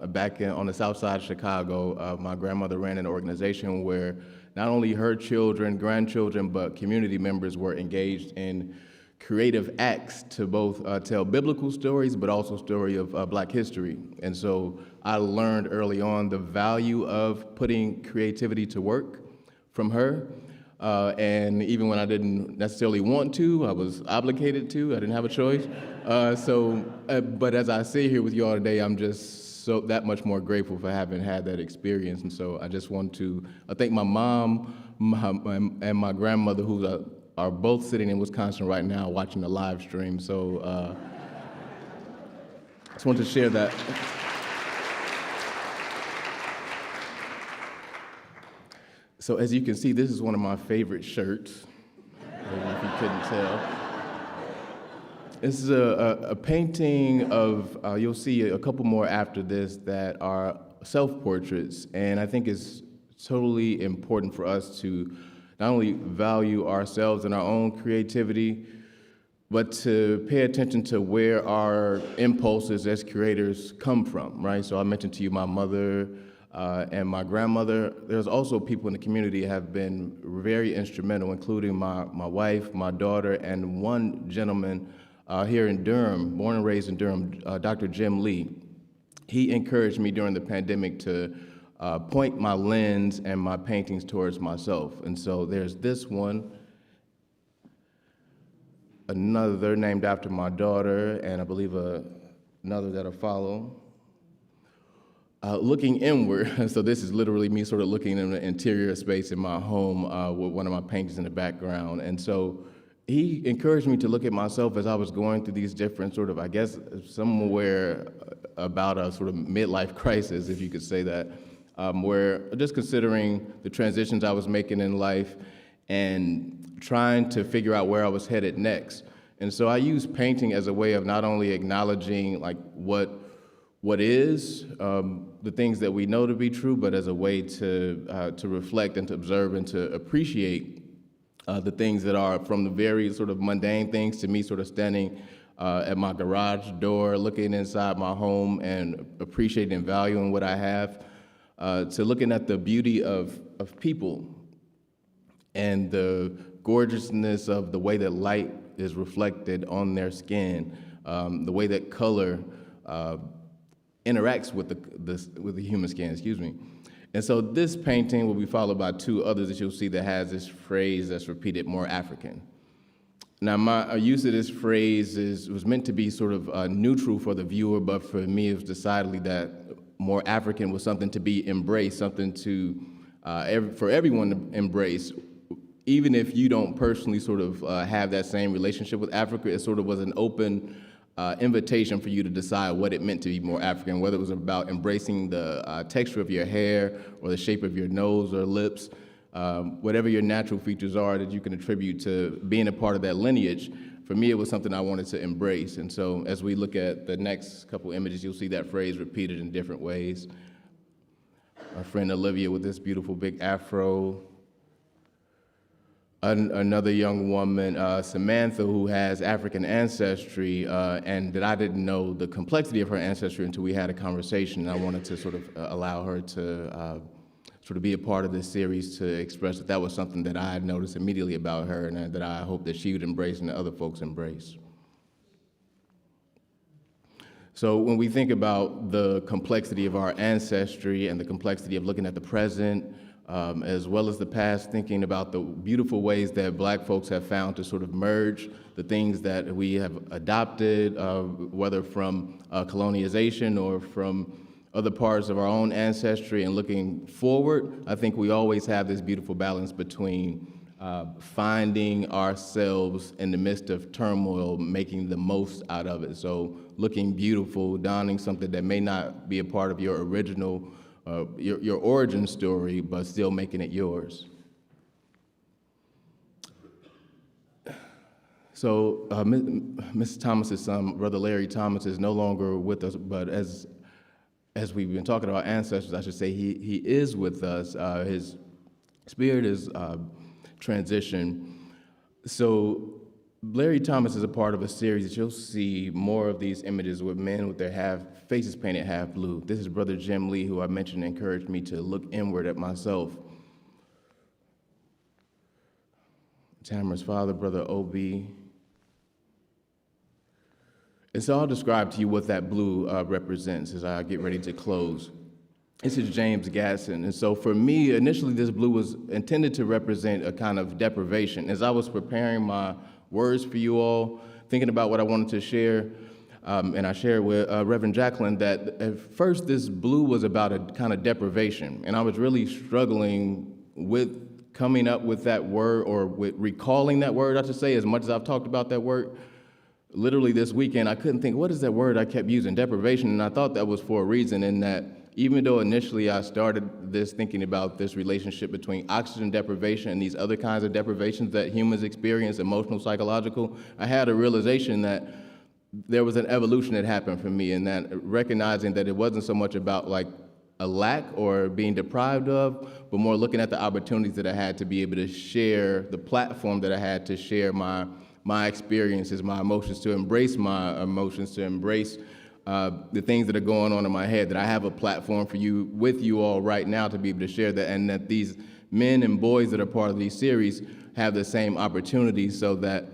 Speaker 12: back on the south side of Chicago, my grandmother ran an organization where not only her children, grandchildren, but community members were engaged in creative acts to both tell biblical stories, but also story of Black history. And so I learned early on the value of putting creativity to work from her. And even when I didn't necessarily want to, I was obligated to, I didn't have a choice. But as I sit here with you all today, I'm just so that much more grateful for having had that experience. And so I just want to thank my mom and my grandmother, who are both sitting in Wisconsin right now watching the live stream. So I just wanted to share that. So as you can see, this is one of my favorite shirts, if you couldn't tell. This is a painting of, you'll see a couple more after this that are self-portraits, and I think it's totally important for us to not only value ourselves and our own creativity, but to pay attention to where our impulses as creators come from, right? So I mentioned to you my mother and my grandmother. There's also people in the community that have been very instrumental, including my wife, my daughter, and one gentleman here in Durham, born and raised in Durham, Dr. Jim Lee. He encouraged me during the pandemic to point my lens and my paintings towards myself. And so there's this one, another named after my daughter, and I believe another that'll follow. Looking inward, so this is literally me sort of looking in the interior space in my home with one of my paintings in the background. And so he encouraged me to look at myself as I was going through these different sort of, I guess, somewhere about a sort of midlife crisis, if you could say that, where just considering the transitions I was making in life and trying to figure out where I was headed next. And so I use painting as a way of not only acknowledging like what is, the things that we know to be true, but as a way to reflect and to observe and to appreciate the things that are from the very sort of mundane things to me sort of standing at my garage door, looking inside my home and appreciating and valuing what I have, to looking at the beauty of people and the gorgeousness of the way that light is reflected on their skin, the way that color interacts with the human skin, excuse me. And so this painting will be followed by two others that you'll see that has this phrase that's repeated, more African. Now my use of this phrase was meant to be sort of neutral for the viewer, but for me it was decidedly that more African was something to be embraced, something to, for everyone to embrace. Even if you don't personally sort of have that same relationship with Africa, it sort of was an open invitation for you to decide what it meant to be more African, whether it was about embracing the texture of your hair or the shape of your nose or lips, whatever your natural features are that you can attribute to being a part of that lineage. for me, it was something I wanted to embrace. And so as we look at the next couple images, you'll see that phrase repeated in different ways. Our friend Olivia with this beautiful big afro. Another young woman, Samantha, who has African ancestry, and that I didn't know the complexity of her ancestry until we had a conversation. And I wanted to sort of allow her to sort of be a part of this series, to express that that was something that I had noticed immediately about her, and that I hope that she would embrace and that other folks embrace. So when we think about the complexity of our ancestry and the complexity of looking at the present, as well as the past, thinking about the beautiful ways that Black folks have found to sort of merge the things that we have adopted, whether from colonization or from other parts of our own ancestry, and looking forward, I think we always have this beautiful balance between finding ourselves in the midst of turmoil, making the most out of it. So looking beautiful, donning something that may not be a part of your original, your origin story, but still making it yours. So Mrs. Thomas's son, Brother Larry Thomas, is no longer with us, but as we've been talking about ancestors, I should say he is with us. His spirit is transition. So Larry Thomas is a part of a series that you'll see more of these images with men with their faces painted half blue. This is Brother Jim Lee, who I mentioned encouraged me to look inward at myself. Tamara's father, Brother Obi. And so I'll describe to you what that blue represents as I get ready to close. This is James Gasson. And so for me, initially this blue was intended to represent a kind of deprivation. As I was preparing my words for you all, thinking about what I wanted to share, and I shared with Reverend Jacqueline that at first this blue was about a kind of deprivation. And I was really struggling with coming up with that word, or with recalling that word, I should say, as much as I've talked about that word. Literally this weekend, I couldn't think, what is that word I kept using, deprivation, and I thought that was for a reason, in that even though initially I started this thinking about this relationship between oxygen deprivation and these other kinds of deprivations that humans experience, emotional, psychological, I had a realization that there was an evolution that happened for me, and that recognizing that it wasn't so much about like a lack or being deprived of, but more looking at the opportunities that I had to be able to share, the platform that I had to share my experiences, my emotions, to embrace my emotions, to embrace the things that are going on in my head, that I have a platform for you, with you all right now, to be able to share that, and that these men and boys that are part of these series have the same opportunities, so that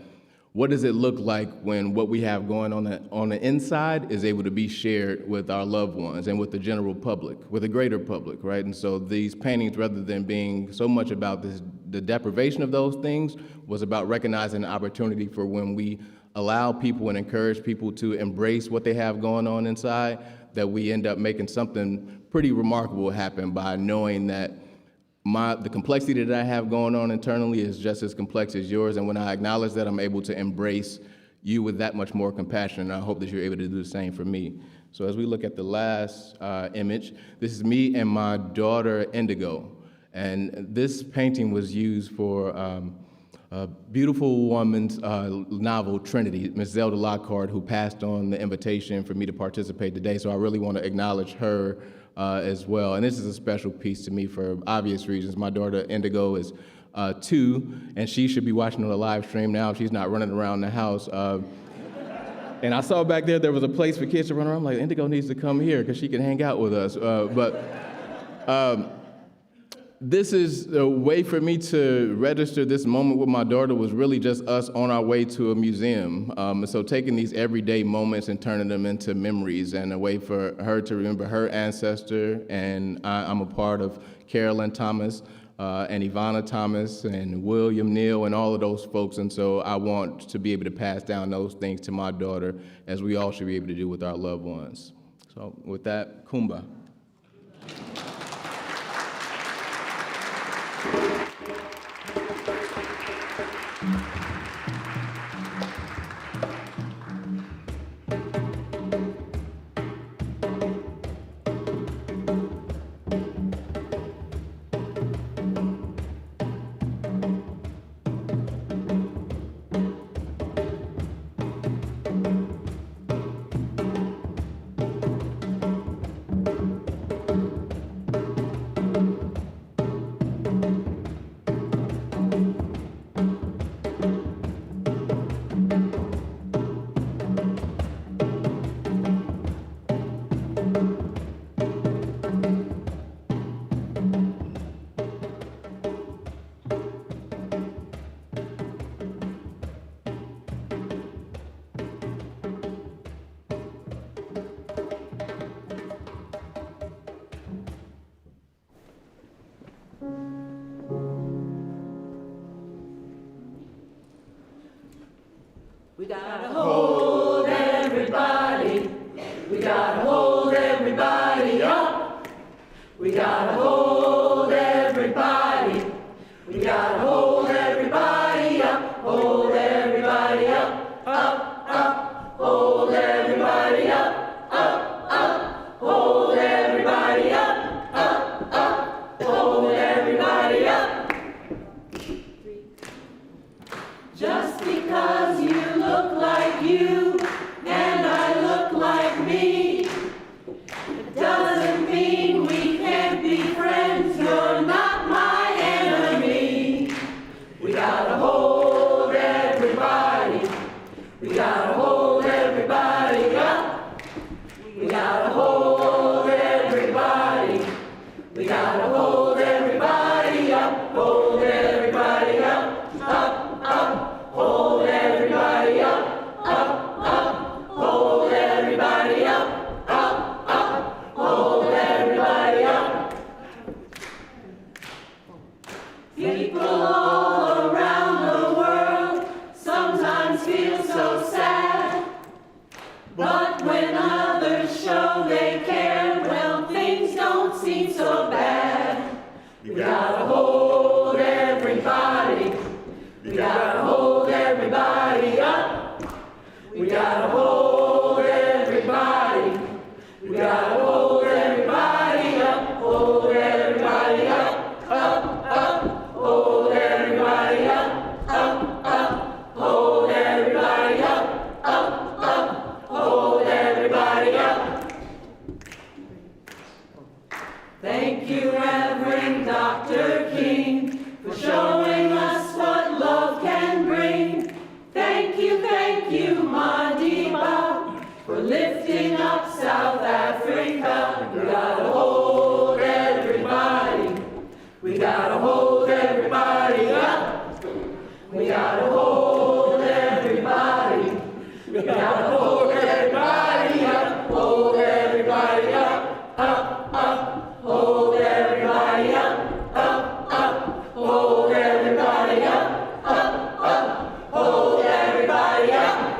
Speaker 12: what does it look like when what we have going on the inside is able to be shared with our loved ones and with the general public, with the greater public, right? And so these paintings, rather than being so much about the deprivation of those things, was about recognizing the opportunity for when we allow people and encourage people to embrace what they have going on inside, that we end up making something pretty remarkable happen by knowing that the complexity that I have going on internally is just as complex as yours, and when I acknowledge that, I'm able to embrace you with that much more compassion, and I hope that you're able to do the same for me. So as we look at the last image, this is me and my daughter, Indigo, and this painting was used for a beautiful woman's novel, Trinity, Miss Zelda Lockhart, who passed on the invitation for me to participate today, so I really want to acknowledge her as well. And this is a special piece to me for obvious reasons. My daughter Indigo is 2, and she should be watching on the live stream now. She's not running around the house. And I saw back there was a place for kids to run around. I'm like, Indigo needs to come here because she can hang out with us. This is a way for me to register this moment with my daughter was really just us on our way to a museum. So taking these everyday moments and turning them into memories, and a way for her to remember her ancestor. And I'm a part of Carolyn Thomas and Ivana Thomas and William Neal and all of those folks. And so I want to be able to pass down those things to my daughter, as we all should be able to do with our loved ones. So with that, Kuumba.
Speaker 3: We gotta hold everybody. We gotta hold everybody up. We gotta hold everybody. We gotta hold everybody up. Hold everybody up. Up, up. Hold everybody up. Up, up. Hold everybody up. Up, up. Hold everybody up. Just because you look like you and I look like me, it doesn't mean we can't be friends. You're not my enemy. We gotta hold everybody. We gotta hold everybody up. We gotta hold everybody. We gotta hold everybody up. Hold everybody up. Up, up. Hold everybody up, up, up. Hold everybody up, up, up. Hold everybody up. People all around the world sometimes feel so sad, but when others show they care, well, things don't seem so bad. We gotta hold everybody. We gotta hold everybody up. We gotta hold everybody. We gotta hold everybody up. Hold everybody up. Up, up. Hold everybody up. Up, up. Hold everybody up. Up, up. Hold everybody up. Thank you, Reverend Dr. King, for showing us what love can bring. Thank you, Madiba, for lifting up South Africa. We gotta hold everybody. We gotta hold everybody up. We gotta hold everybody. We gotta hold everybody up. Hold everybody up. Up, up. Hold everybody up. Up, up. Hold everybody up. Up, up. Hold everybody up.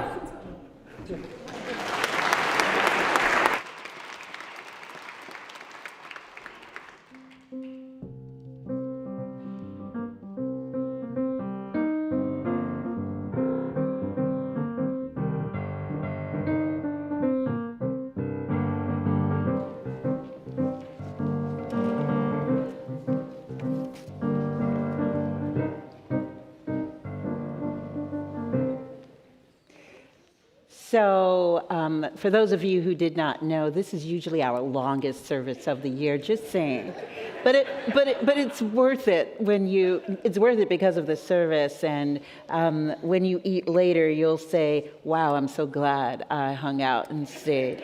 Speaker 1: So for those of you who did not know, this is usually our longest service of the year, just saying. But it's worth it it's worth it because of the service, and when you eat later, you'll say, wow, I'm so glad I hung out and stayed.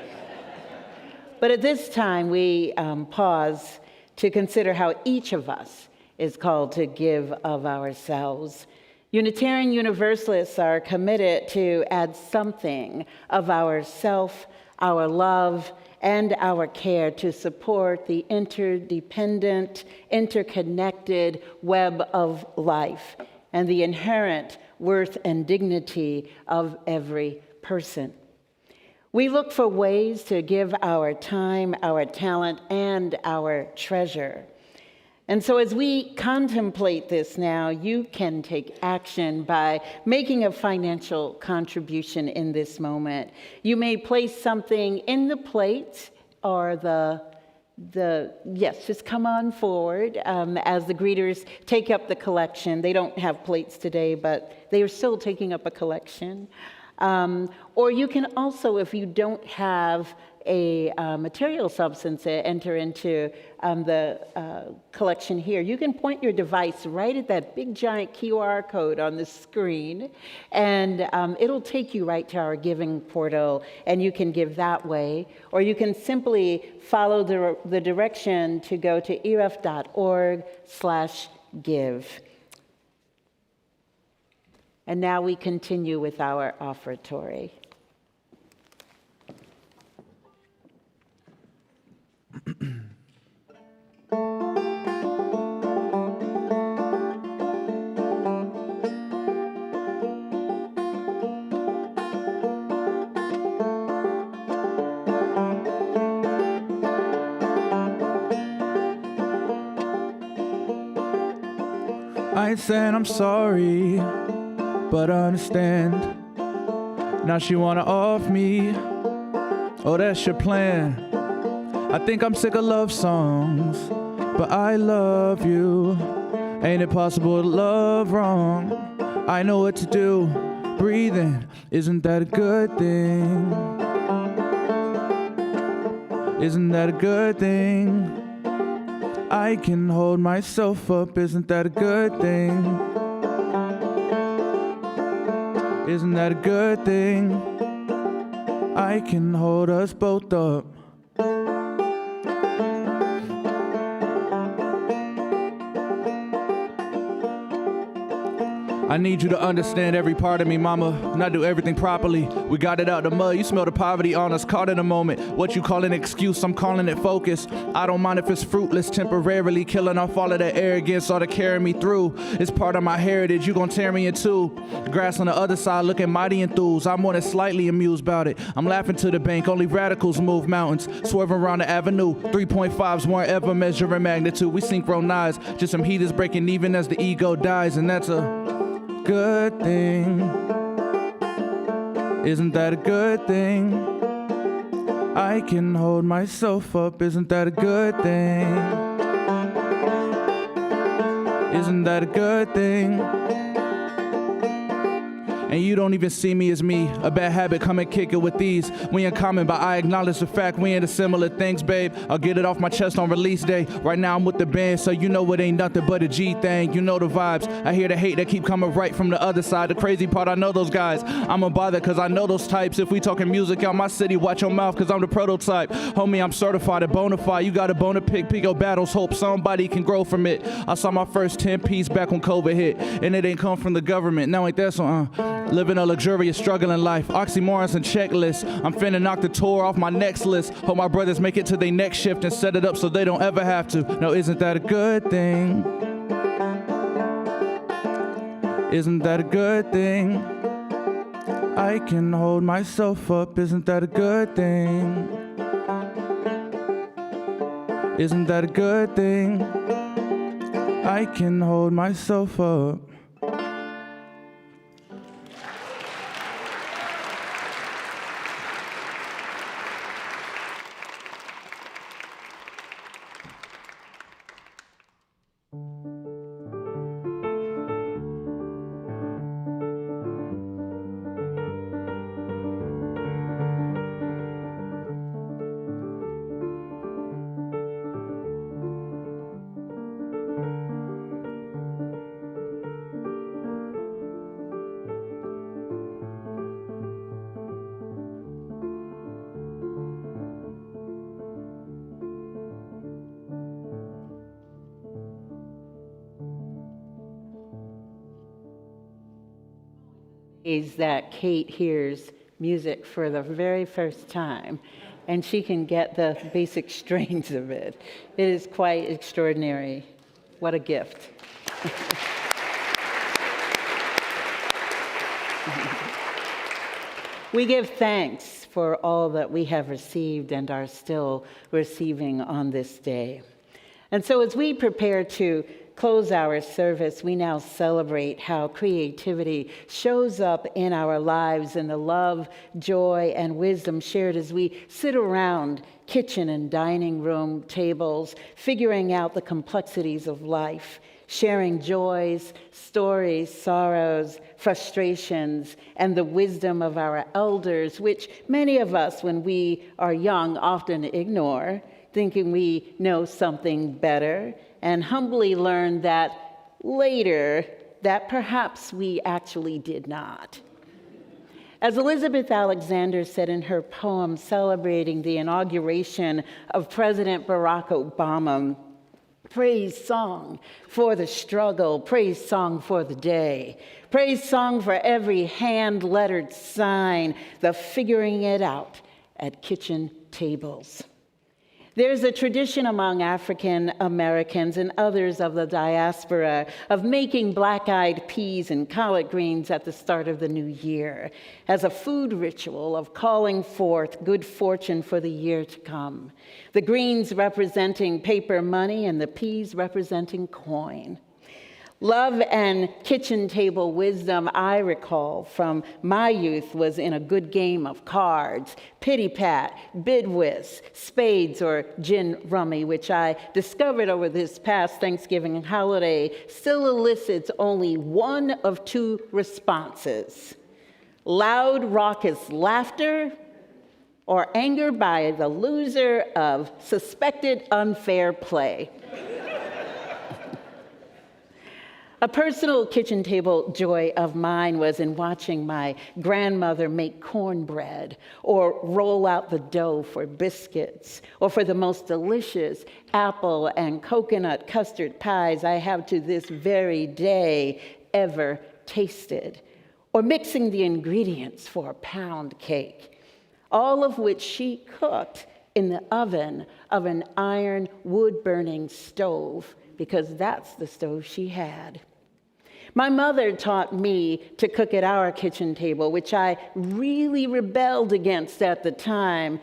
Speaker 1: But at this time, we pause to consider how each of us is called to give of ourselves. Unitarian Universalists are committed to add something of ourself, our love, and our care to support the interdependent, interconnected web of life and the inherent worth and dignity of every person. We look for ways to give our time, our talent, and our treasure. And so as we contemplate this now, you can take action by making a financial contribution in this moment. You may place something in the plate or yes, just come on forward as the greeters take up the collection. They don't have plates today, but they are still taking up a collection. Or you can also, if you don't have a material substance to enter into the collection here, you can point your device right at that big giant QR code on the screen, and it'll take you right to our giving portal, and you can give that way. Or you can simply follow the direction to go to eruf.org/give. And now we continue with our offertory.
Speaker 9: I ain't saying I'm sorry, but I understand. Now she wanna off me. Oh, that's your plan. I think I'm sick of love songs, but I love you. Ain't it possible to love wrong? I know what to do. Breathing, isn't that a good thing? Isn't that a good thing? I can hold myself up, isn't that a good thing? Isn't that a good thing? I can hold us both up. I need you to understand every part of me, mama, not do everything properly. We got it out the mud, you smell the poverty on us, caught in a moment. What you call an excuse, I'm calling it focus. I don't mind if it's fruitless, temporarily killing off all of that arrogance, all to carry me through. It's part of my heritage, you gon' tear me in two. Grass on the other side looking mighty enthused, I'm more than slightly amused about it. I'm laughing to the bank, only radicals move mountains. Swerving around the avenue, 3.5s weren't ever measuring magnitude. We synchronize, just some heat is breaking even as the ego dies, and that's a good thing. Isn't that a good thing? I can hold myself up, isn't that a good thing? Isn't that a good thing? And you don't even see me as me. A bad habit, come and kick it with these. We in common, but I acknowledge the fact we into similar things, babe. I'll get it off my chest on release day. Right now I'm with the band, so you know it ain't nothing but a G thing. You know the vibes. I hear the hate that keep coming right from the other side. The crazy part, I know those guys. I'm unbothered cause I know those types. If we talking music out my city, watch your mouth cause I'm the prototype. Homie, I'm certified and bona fide. You got a bone to pick your battles. Hope somebody can grow from it. I saw my first 10-piece back when COVID hit. And it ain't come from the government. Now ain't that so, living a luxurious, struggling life. Oxymorons and checklists. I'm finna knock the tour off my next list. Hope my brothers make it to their next shift and set it up so they don't ever have to. Now, isn't that a good thing? Isn't that a good thing? I can hold myself up. Isn't that a good thing? Isn't that a good thing? I can hold myself up.
Speaker 1: Is that Kate hears music for the very first time, and she can get the basic strains of it. It is quite extraordinary. What a gift. We give thanks for all that we have received and are still receiving on this day. And so as we prepare to close our service, we now celebrate how creativity shows up in our lives and the love, joy, and wisdom shared as we sit around kitchen and dining room tables, figuring out the complexities of life, sharing joys, stories, sorrows, frustrations, and the wisdom of our elders, which many of us, when we are young, often ignore, thinking we know something better, and humbly learn that later that perhaps we actually did not. As Elizabeth Alexander said in her poem celebrating the inauguration of President Barack Obama, praise song for the struggle, praise song for the day, praise song for every hand-lettered sign, the figuring it out at kitchen tables. There's a tradition among African Americans and others of the diaspora of making black-eyed peas and collard greens at the start of the new year as a food ritual of calling forth good fortune for the year to come. The greens representing paper money and the peas representing coin. Love and kitchen table wisdom I recall from my youth was in a good game of cards, pity-pat, bid-whist, spades, or gin rummy, which I discovered over this past Thanksgiving holiday still elicits only one of two responses: loud, raucous laughter, or anger by the loser of suspected unfair play. A personal kitchen table joy of mine was in watching my grandmother make cornbread or roll out the dough for biscuits or for the most delicious apple and coconut custard pies I have to this very day ever tasted, or mixing the ingredients for a pound cake, all of which she cooked in the oven of an iron wood-burning stove because that's the stove she had. My mother taught me to cook at our kitchen table, which I really rebelled against at the time,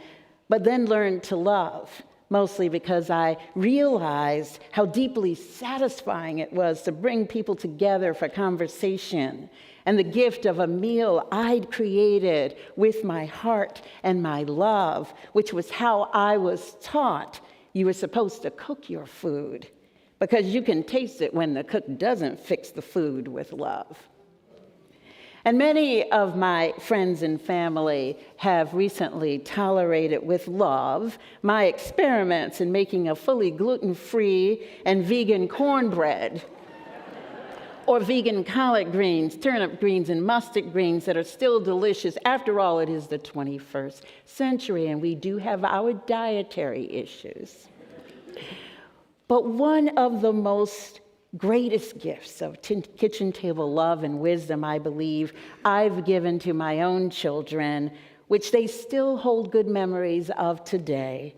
Speaker 1: but then learned to love, mostly because I realized how deeply satisfying it was to bring people together for conversation and the gift of a meal I'd created with my heart and my love, which was how I was taught you were supposed to cook your food, because you can taste it when the cook doesn't fix the food with love. And many of my friends and family have recently tolerated with love my experiments in making a fully gluten-free and vegan cornbread, or vegan collard greens, turnip greens, and mustard greens that are still delicious. After all, it is the 21st century, and we do have our dietary issues. But one of the most greatest gifts of kitchen table love and wisdom, I believe, I've given to my own children, which they still hold good memories of today,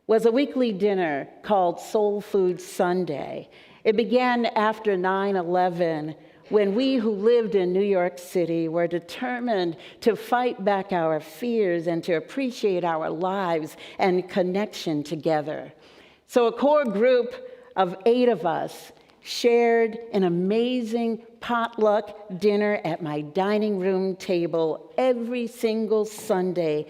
Speaker 1: was a weekly dinner called Soul Food Sunday. It began after 9/11, when we who lived in New York City were determined to fight back our fears and to appreciate our lives and connection together. So a core group of 8 of us shared an amazing potluck dinner at my dining room table every single Sunday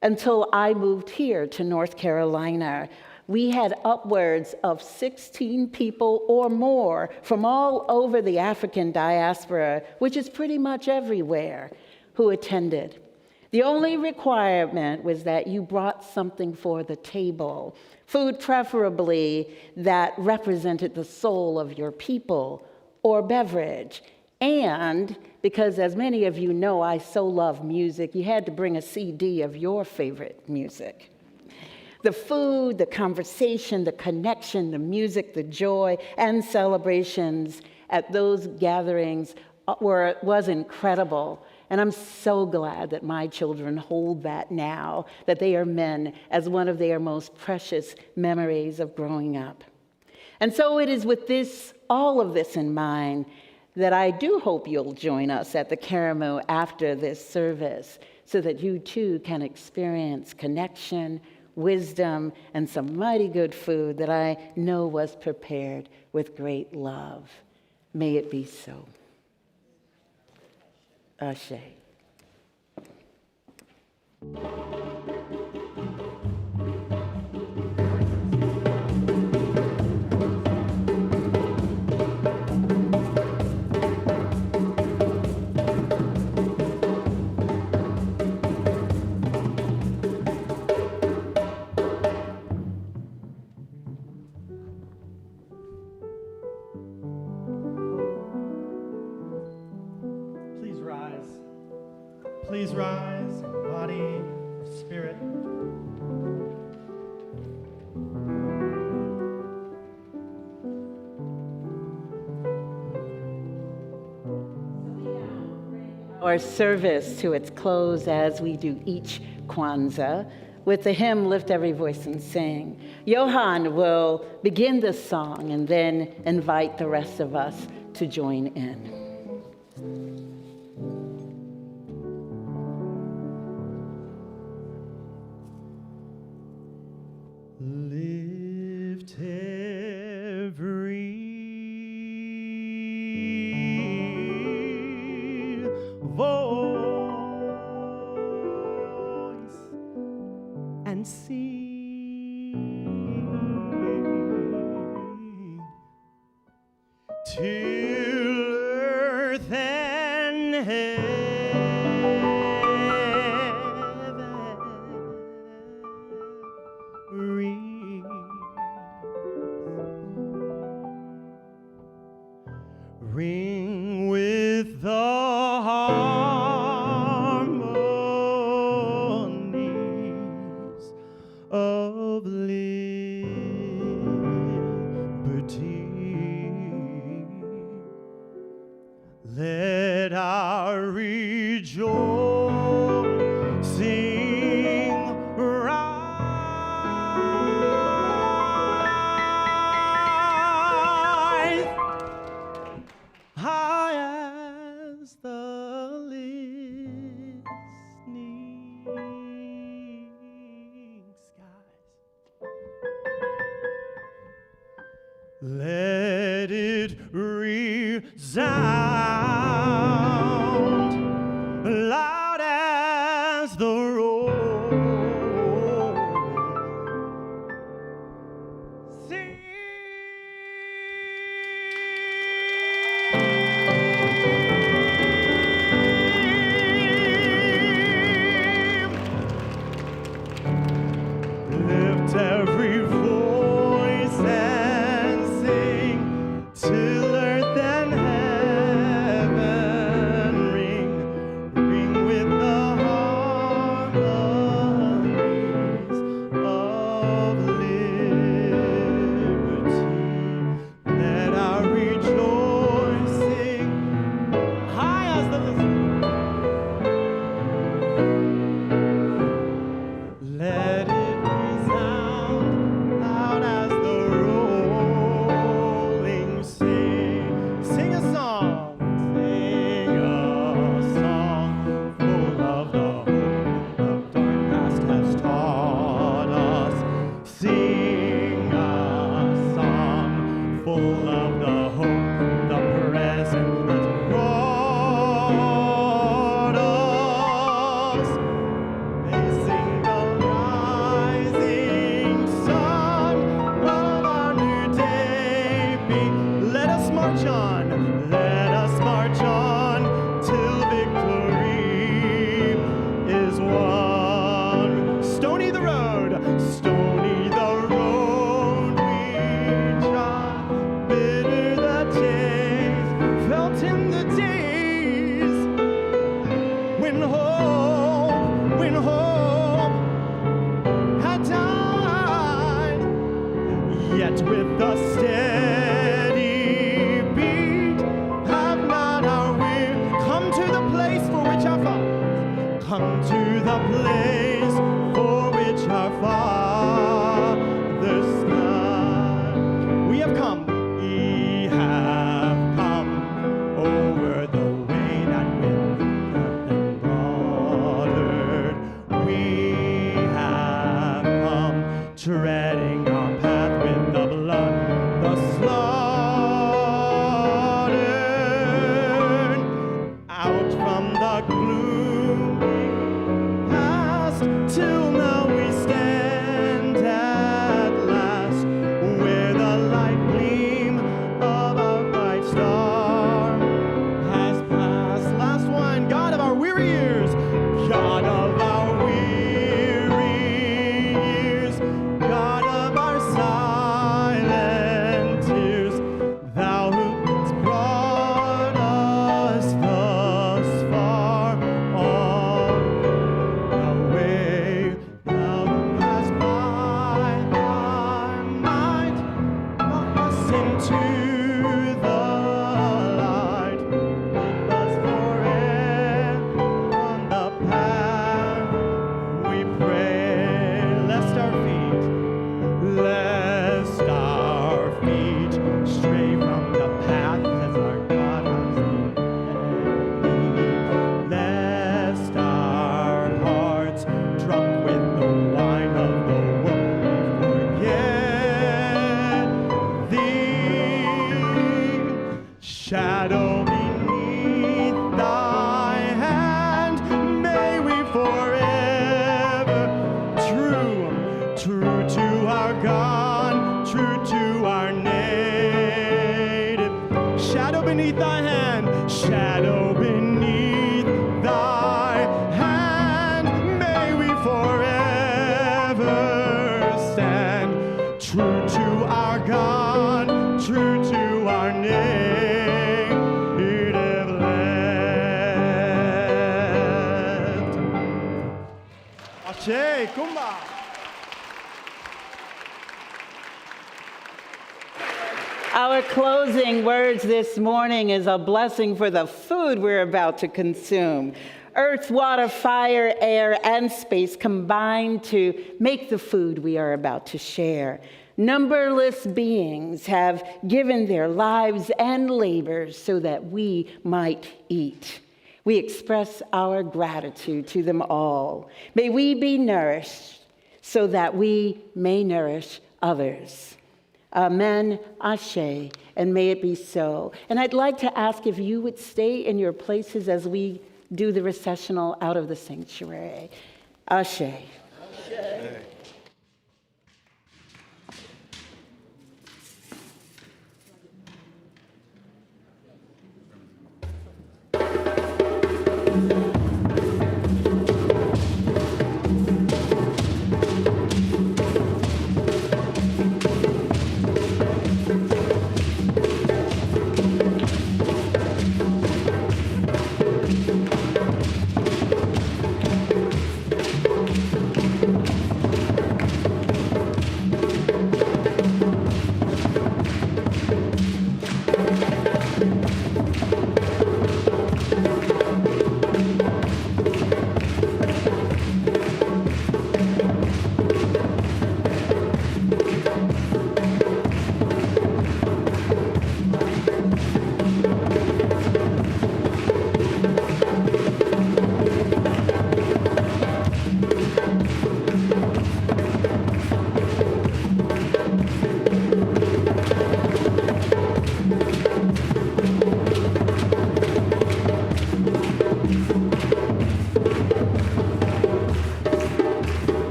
Speaker 1: until I moved here to North Carolina. We had upwards of 16 people or more from all over the African diaspora, which is pretty much everywhere, who attended. The only requirement was that you brought something for the table, food preferably that represented the soul of your people, or beverage. And because, as many of you know, I so love music, you had to bring a CD of your favorite music. The food, the conversation, the connection, the music, the joy, and celebrations at those gatherings was incredible. And I'm so glad that my children hold that now, that they are men, as one of their most precious memories of growing up. And so it is with all of this in mind, that I do hope you'll join us at the Karamu after this service, so that you too can experience connection, wisdom, and some mighty good food that I know was prepared with great love. May it be so. Ashe. our service to its close as we do each Kwanzaa with the hymn Lift Every Voice and Sing. Johann will begin this song and then invite the rest of us to join in.
Speaker 4: Lift every voice and sing till earth and heaven ring with the harmonies of liberty. Let our rejoicing rise high as the listening skies. Let it resound loud as the roar. Sing. Lift every voice and sing till earth and heaven ring, ring with the harmonies of liberty. Let our rejoicing high as the let it resound loud as the rolling sea. Sing a song full of the hope the dark past has taught us. Sing a song full of the hope the present has brought us. Facing the rising sun of our new day be. Let us march on till victory is won. Stony the road we trod, bitter the taste felt in the days when hope had died. Yet with the steady beat have not our will come to the place for which our fathers, come to the place for which our fathers died. We have come over the way that wind and watered. We have come treading our path with the blood, the slaughtered, out from the gloomy past till now we stand at last where the light gleam of our bright star has passed. Last one, God of our weary years, God of our weary years, God of our shadow beneath thy hand, may we forever true to our God, true to our native. Shadow beneath thy hand, shadow beneath thy hand, may we forever stand true to our God, true to our native land. Kwanzaa Kuumba.
Speaker 1: Our closing words this morning is a blessing for the food we're about to consume. Earth, water, fire, air, and space combine to make the food we are about to share. Numberless beings have given their lives and labors so that we might eat. We express our gratitude to them all. May we be nourished so that we may nourish others. Amen, Ashe, and may it be so. And I'd like to ask if you would stay in your places as we do the recessional out of the sanctuary. Ashe. Ashe.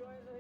Speaker 2: Enjoy the